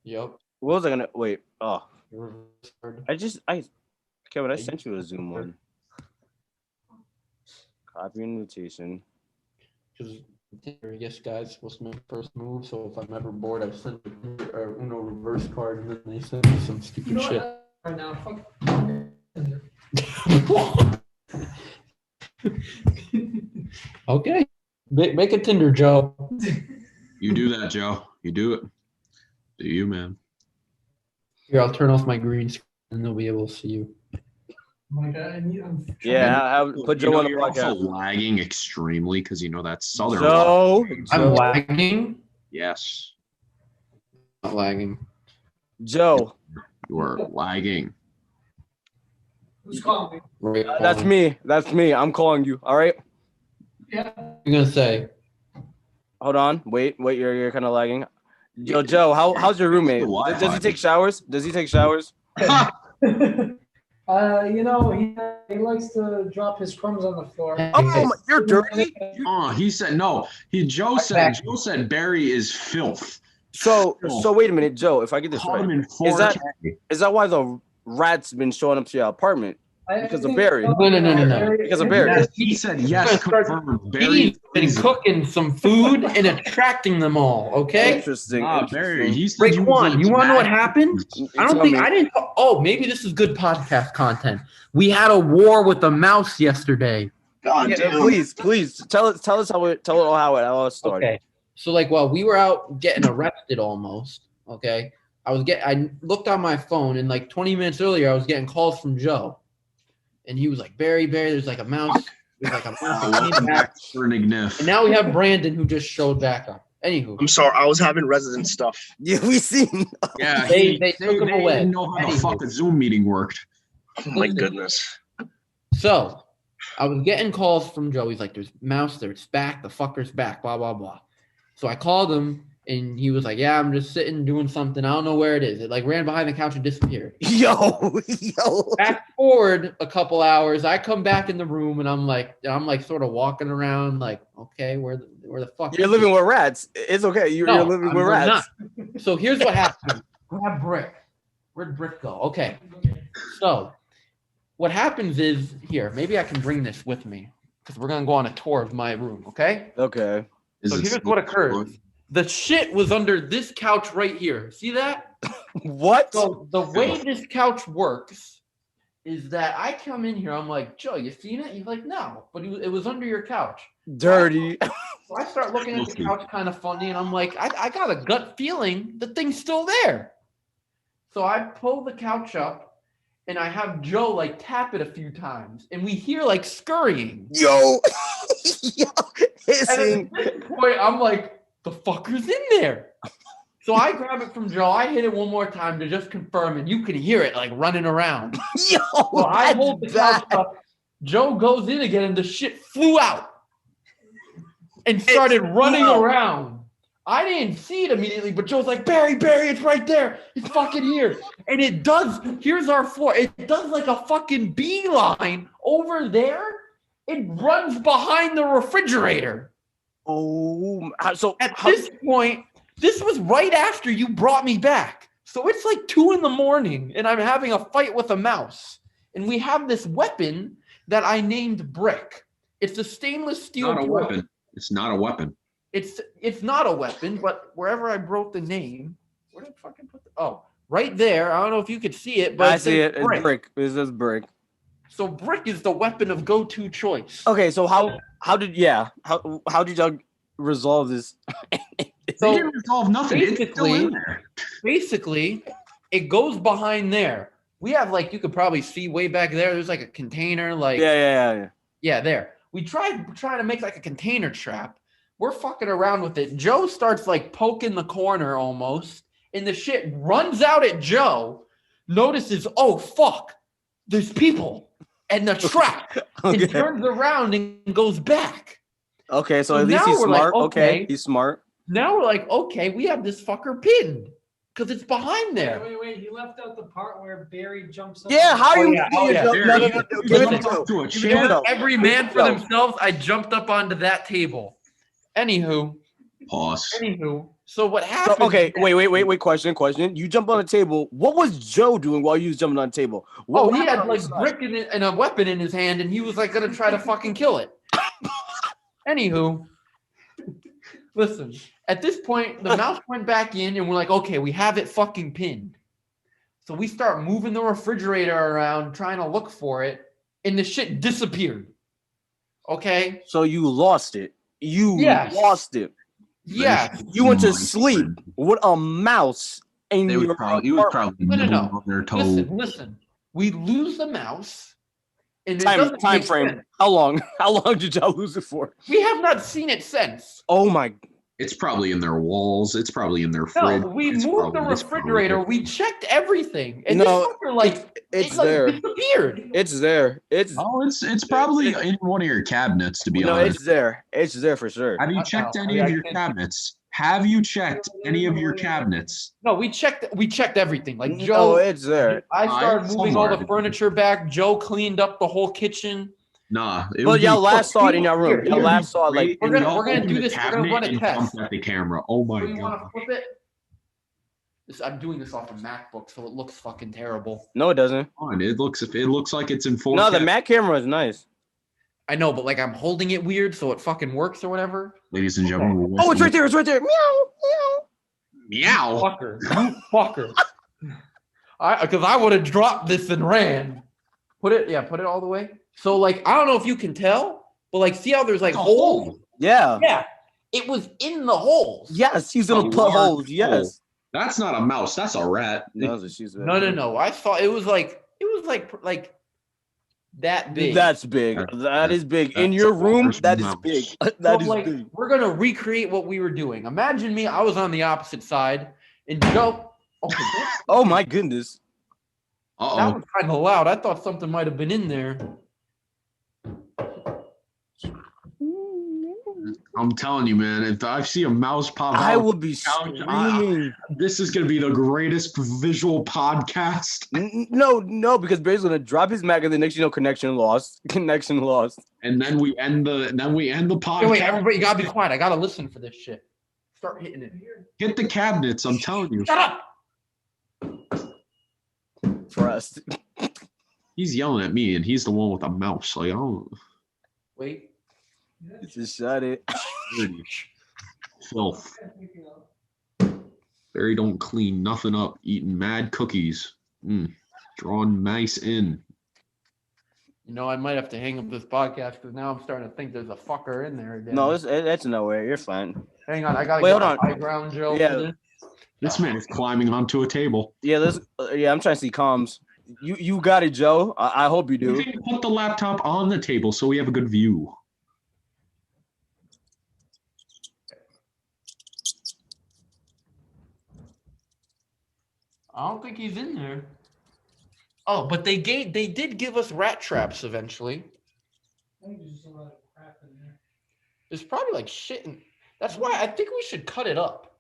Yep. What was I gonna wait? Oh, Kevin, I sent you a Zoom one. Copy invitation. Because yes, guys, supposed to make first move. So if I'm ever bored, I send a Uno reverse card, and then they send me some stupid shit. Right now, fuck. Okay, make a Tinder, Joe. You do that, Joe. You do it. Do you, man? Here, I'll turn off my green screen, and they'll be able to see you. Oh my God, I'm Yeah, I'll put Joe on the You're also podcast. lagging extremely because you know that's southern. Joe, I'm lagging. Yes, Not lagging. Joe, you are lagging. Who's calling me? Right, that's me. That's me. I'm calling you. All right. Yeah. You're gonna say. Hold on. Wait. You're kind of lagging. Joe, how's your roommate? Does he take showers? You know, he likes to drop his crumbs on the floor. Oh, you're dirty. He said no. Joe said Barry is filth. So wait a minute, Joe. If I get this Called right, him in 4K. is that why the rats been showing up to your apartment? Because of Barry. No. Because of Barry. Yes, he said yes. Confirmed. Barry He's been cooking some food and attracting them all. Okay. Interesting. Barry. He said Raekwon, you want to know what happened? I don't Tell think me. I didn't. Oh, maybe this is good podcast content. We had a war with a mouse yesterday. God Yeah, damn. please tell us how it all started. Okay. So like while we were out getting arrested almost, okay, I looked on my phone and like 20 minutes earlier I was getting calls from Joe. And he was like, Barry, there's like a mouse. There's like a mouse that came back. And now we have Brandon who just showed back up. Anywho. I'm sorry, I was having resident stuff. Yeah, we seen. Yeah, They took him away. Didn't know how the fuck a Zoom meeting worked. Oh my goodness. So I was getting calls from Joe. He's like, there's mouse there. It's back. The fucker's back. Blah, blah, blah. So I called him and he was like, yeah, I'm just sitting doing something. I don't know where it is. It like ran behind the couch and disappeared. Yo. Fast forward a couple hours. I come back in the room and I'm like sort of walking around like, okay, where the fuck You're is living he? with rats. It's okay. You're living with rats. Not. So here's what happened. Grab Brick. Where'd Brick go? Okay. So what happens is here, maybe I can bring this with me because we're going to go on a tour of my room. Okay. Okay. So here's what occurs. The shit was under this couch right here. See that? What? So the way this couch works is that I come in here. I'm like, Joe, you seen it? He's like, no, but it was under your couch. Dirty. So I start looking at the couch kind of funny, and I'm like, I got a gut feeling the thing's still there. So I pull the couch up, and I have Joe like tap it a few times, and we hear like scurrying. Yo. And at this point, I'm like, the fucker's in there. So I grab it from Joe. I hit it one more time to just confirm, and you can hear it like running around. Yo. So I hold the couch up. Joe goes in again, and the shit flew out and started running around. I didn't see it immediately, but Joe's like, Barry, it's right there. It's fucking here. And it does. Here's our floor. It does like a fucking beeline over there. It runs behind the refrigerator. Oh, so at this point, this was right after you brought me back. So it's like 2 a.m, and I'm having a fight with a mouse. And we have this weapon that I named Brick. It's a stainless steel. Not a weapon. It's not a weapon. It's not a weapon, but wherever I wrote the name, where did I fucking put right there. I don't know if you could see it, but I see it. It's Brick. It says Brick. So Brick is the weapon of go-to choice. Okay, so how did y'all resolve this? So they didn't resolve nothing. It's still in there. Basically, it goes behind there. We have like you could probably see way back there. There's like a container, like yeah. There. We tried trying to make like a container trap. We're fucking around with it. Joe starts like poking the corner almost, and the shit runs out at Joe. Notices, oh fuck, there's people and the trap, and turns around and goes back. Okay, so at least he's smart. Like, okay, he's smart. Now we're like, okay, we have this fucker pinned because it's behind there. Wait. He left out the part where Barry jumps up. Yeah, how you? Every man for themselves. I jumped up onto that table. Anywho, Pause. So what So, happened? okay, wait. Question. You jumped on the table. What was Joe doing while you was jumping on the table? What Oh, he happened had on the like side? brick in it and a weapon in his hand, and he was like gonna try to fucking kill it. Anywho, listen. At this point, the mouse went back in, and we're like, okay, we have it fucking pinned. So we start moving the refrigerator around, trying to look for it, and the shit disappeared. Okay. So you lost it. You Yes. lost it. Yeah. You went to sleep with a mouse in They was your probably, it was apartment. probably No. nibbling on their toe. Listen. We lose the mouse, and it doesn't Time make frame. sense. How long? How long did y'all lose it for? We have not seen it since. Oh my! It's probably in their walls. It's probably in their No, fridge. we It's moved the probably- it's refrigerator. probably- We checked everything, and No, this fucker like it's it, like, there. disappeared. It's there. It's Oh, it's probably in one of your cabinets, to be no. honest. It's there. It's there for sure. Have you checked Uh-oh. any Yeah, of I your can't- cabinets? Have you checked any of your cabinets? No, we checked everything. Like No, Joe, it's there. I started it's moving all the somewhere. furniture back. Joe cleaned up the whole kitchen. Nah. It But would y'all be- last saw it in your room. Here, Y'all here. last saw it like Great, We're and gonna- y'all we're gonna opened do the this, we're gonna cabinet run a and test. jumped at the camera. Oh my So you want god. to flip it? I'm doing this off a MacBook, so it looks fucking terrible. no, it doesn't. Fine. It looks like it's in 4K. No, the Mac camera is nice. I know, but like I'm holding it weird, so it fucking works or whatever. Ladies and gentlemen. we're Oh, it's right listening- there. It's right there. Meow. Meow. Fucker, you fucker. Because I would have dropped this and ran. Put it all the way. So like I don't know if you can tell, but like see how there's like It's a holes. hole. Yeah. Yeah, it was in the holes. Yes, he's gonna A put large holes. Yes. That's not a mouse. That's a rat. That's what she said. No. I saw it was like that big. That's big. That is big. In your room, that is big. That is like big. we're gonna recreate what we were doing. Imagine me, I was on the opposite side, and Joe. Okay, Oh my goodness. that Uh-oh. was kind of loud. I thought something might have been in there. I'm telling you, man, if I see a mouse pop I out, will be couch, screaming. this is going to be the greatest visual podcast. No, because Barry's gonna drop his Mac and the next you know connection lost. Connection lost. And then we end the podcast. Wait, everybody, you gotta be quiet. I gotta listen for this shit. Start hitting it. Hit the cabinets, I'm telling you. Shut up. Trust. He's yelling at me and he's the one with a mouse. Like, I don't Wait. Just shut it. filth. Barry don't clean nothing up, eating mad cookies. Drawing mice in. You know, I might have to hang up this podcast because now I'm starting to think there's a fucker in there again. No, that's nowhere. You're fine. Hang on, I gotta Wait, get hold my on. high ground, Joe. Yeah. For this. This man is climbing onto a table. Yeah, I'm trying to see comms. You got it, Joe. I hope you You do. can put the laptop on the table so we have a good view. I don't think he's in there. Oh, but they did give us rat traps eventually. There's probably like shit in. That's why I think we should cut it up.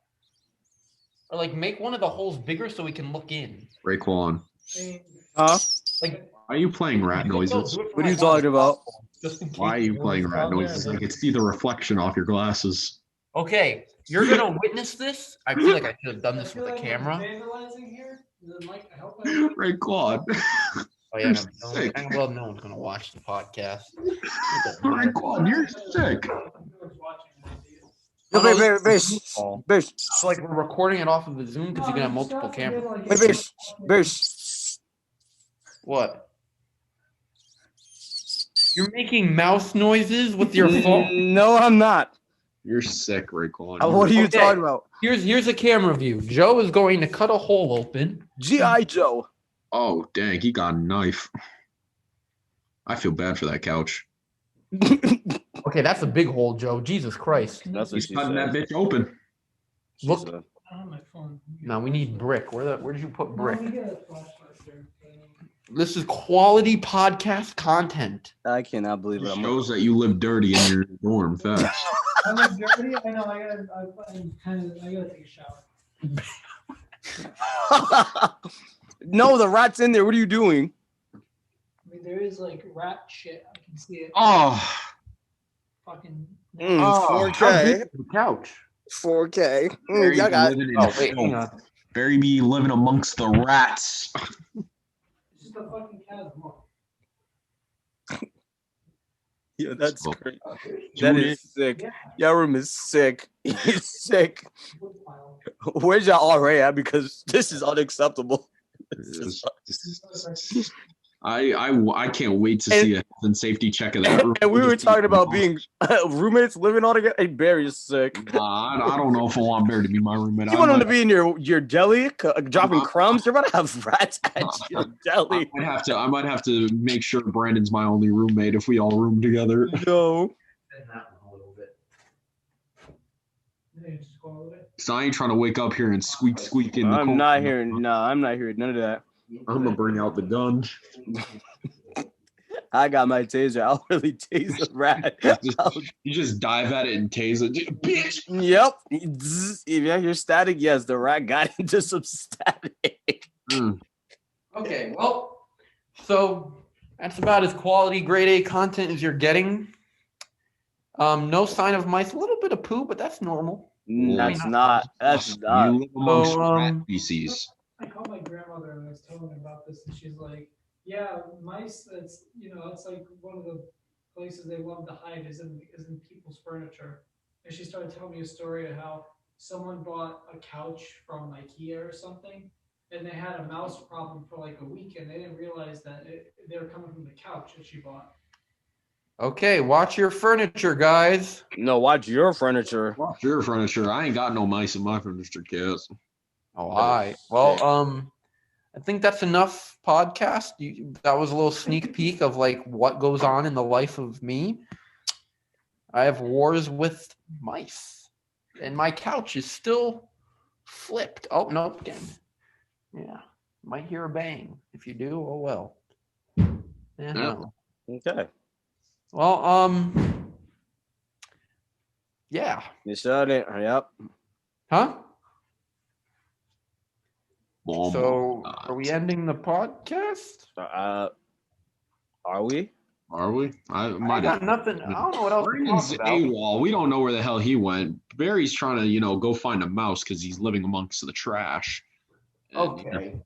Or like make one of the holes bigger so we can look in. Raekwon, Huh? Like why are you playing rat noises? What are you talking about? Why are you playing rat noises? I can see the reflection off your glasses. Okay, you're gonna witness this. I feel like I should have done this with a camera. Raekwon. Oh yeah, Sick. well, no one's gonna watch the podcast. Raekwon, you're sick. No, Bish. So like we're recording it off of the Zoom because you can have multiple cameras. Bish. What? You're making mouse noises with your phone. No, I'm not. You're sick, Raekwon. What are you Okay. talking about? Here's a camera view. Joe is going to cut a hole open. G.I. Joe. Oh, dang, he got a knife. I feel bad for that couch. Okay, that's a big hole, Joe. Jesus Christ. That's what He's she cutting that said. bitch open. Look. No, we need brick. Where did you put brick? This is quality podcast content. I cannot believe It it. shows that you live dirty in your dorm. Facts. I'm like dirty. I know. I gotta take a shower. No, the rat's in there. What are you doing? I mean, there is like rat shit. I can see it. Oh, Fucking. How big is the couch? 4K. Barry Y'all be got living in Oh wait, hang filth. on. Barry be living amongst the rats. It's just a fucking cat. yeah, that's So, great. That tune in. is sick. Y'all room is sick. He's sick. Where's y'all already at? Because this is unacceptable. I can't wait to see a health and safety check of that room. And we were talking about being roommates living all together. Hey, Barry is sick. I don't know if I want Barry to be my roommate. You want him to be in your deli, dropping crumbs? You're about to have rats at your deli. I might have to make sure Brandon's my only roommate if we all room together. No. So I ain't trying to wake up here and squeak in the I'm not hearing. No, I'm not hearing none of that. I'm gonna bring out the gun. I got my taser. I'll really tase a rat. You just dive at it and tase it. Bitch. Yep. If you hear static, yes, the rat got into some static. Okay, well, so that's about as quality grade A content as you're getting. No sign of mice, a little bit of poo, but that's normal. That's not. That's not. You live amongst So, rat species. I called my grandmother and I was telling her about this, and she's like, "Yeah, mice. It's it's like one of the places they love to hide is in people's furniture." And she started telling me a story of how someone bought a couch from IKEA or something, and they had a mouse problem for like a week, and they didn't realize that they were coming from the couch that she bought. Okay, watch your furniture, guys. No, watch your furniture. Watch your furniture. I ain't got no mice in my furniture, kids. Oh, all right. Well, I think that's enough podcast. That was a little sneak peek of like what goes on in the life of me. I have wars with mice, and my couch is still flipped. Oh no, again. Yeah, might hear a bang. If you do, oh well. Yeah. No. Okay. Well, yeah. You shut it. Yep. Huh? Oh So, my God. are we ending the podcast? Are we? Are we? I I might got have. nothing. I don't know what else to Brandon's talk about. AWOL. We don't know where the hell he went. Barry's trying to, go find a mouse because he's living amongst the trash. And, Okay.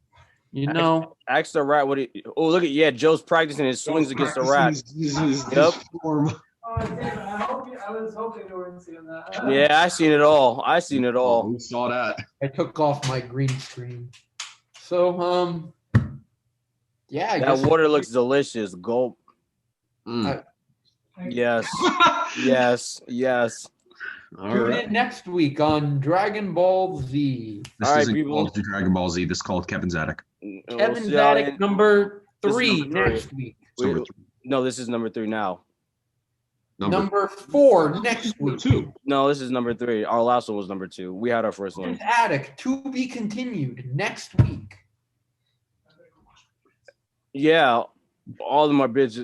You know, Ask the rat what he. Oh, look at Joe's practicing his swings against the rat. his Yep. form. Oh, damn it. I was hoping you weren't seeing that. Yeah, I seen it all. I seen it Oh, all. we saw that. I took off my green screen. So, yeah, I That guess water looks delicious. Gulp. Mm. Yes. Yes. All tune right. in next week on Dragon Ball Z. This All right, isn't people. called Dragon Ball Z. This is called Kevin's Attic. Kevin see y'all Zadok in- number This is 3 number three. next week. Wait, no, this is number 3 now. Number 4 next week. 2. No, this is number 3. Our last one was number 2. We had our first one. Kevin's Attic to be continued next week. Yeah, all of them are bitches.